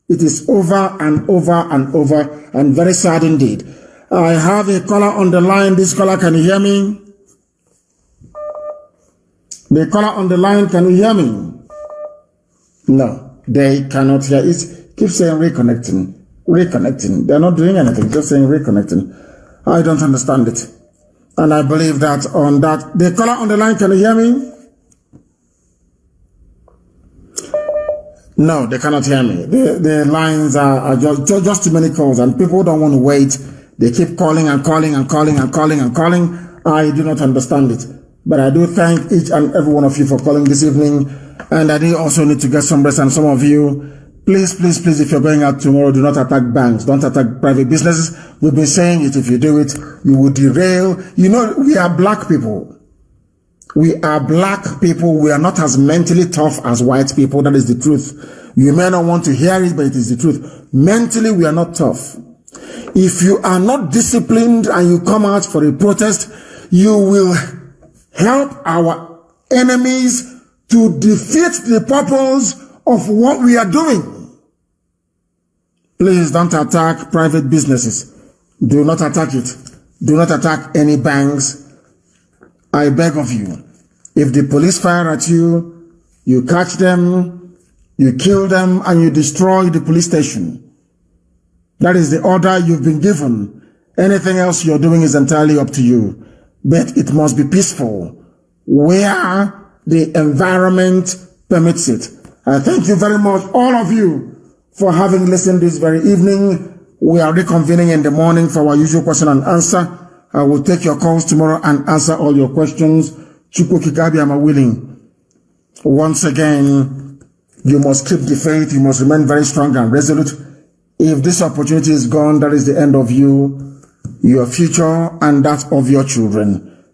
It is over and over and over, and very sad indeed. I have a caller on the line. This caller, can you hear me? The caller on the line, can you hear me? No, they cannot hear. It keeps saying reconnecting, reconnecting. They're not doing anything, just saying reconnecting. I don't understand it. And I believe that on that, the caller on the line, can you hear me? No, they cannot hear me. The lines are just too many calls, and people don't want to wait. They keep calling and calling and calling and calling and calling. I do not understand it. But I do thank each and every one of you for calling this evening. And I do also need to get some rest. And some of you, please, please, please, if you're going out tomorrow, do not attack banks. Don't attack private businesses. We've been saying it. If you do it, you will derail. You know, we are black people. We are black people. We are not as mentally tough as white people. That is the truth. You may not want to hear it, but it is the truth. Mentally, we are not tough. If you are not disciplined and you come out for a protest, you will help our enemies to defeat the purpose of what we are doing. Please don't attack private businesses. Do not attack it. Do not attack any banks. I beg of you. If the police fire at you, you catch them, you kill them, and you destroy the police station. That is the order you've been given. Anything else you're doing is entirely up to you. But it must be peaceful, where the environment permits it. I thank you very much, all of you, for having listened this very evening. We are reconvening in the morning for our usual question and answer. I will take your calls tomorrow and answer all your questions. Chukwu Kikabi, I'm willing. Once again, you must keep the faith. You must remain very strong and resolute. If this opportunity is gone, that is the end of you, your future, and that of your children.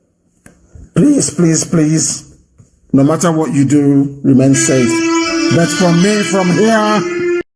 Please, please, please, no matter what you do, remain safe. But from me, from here,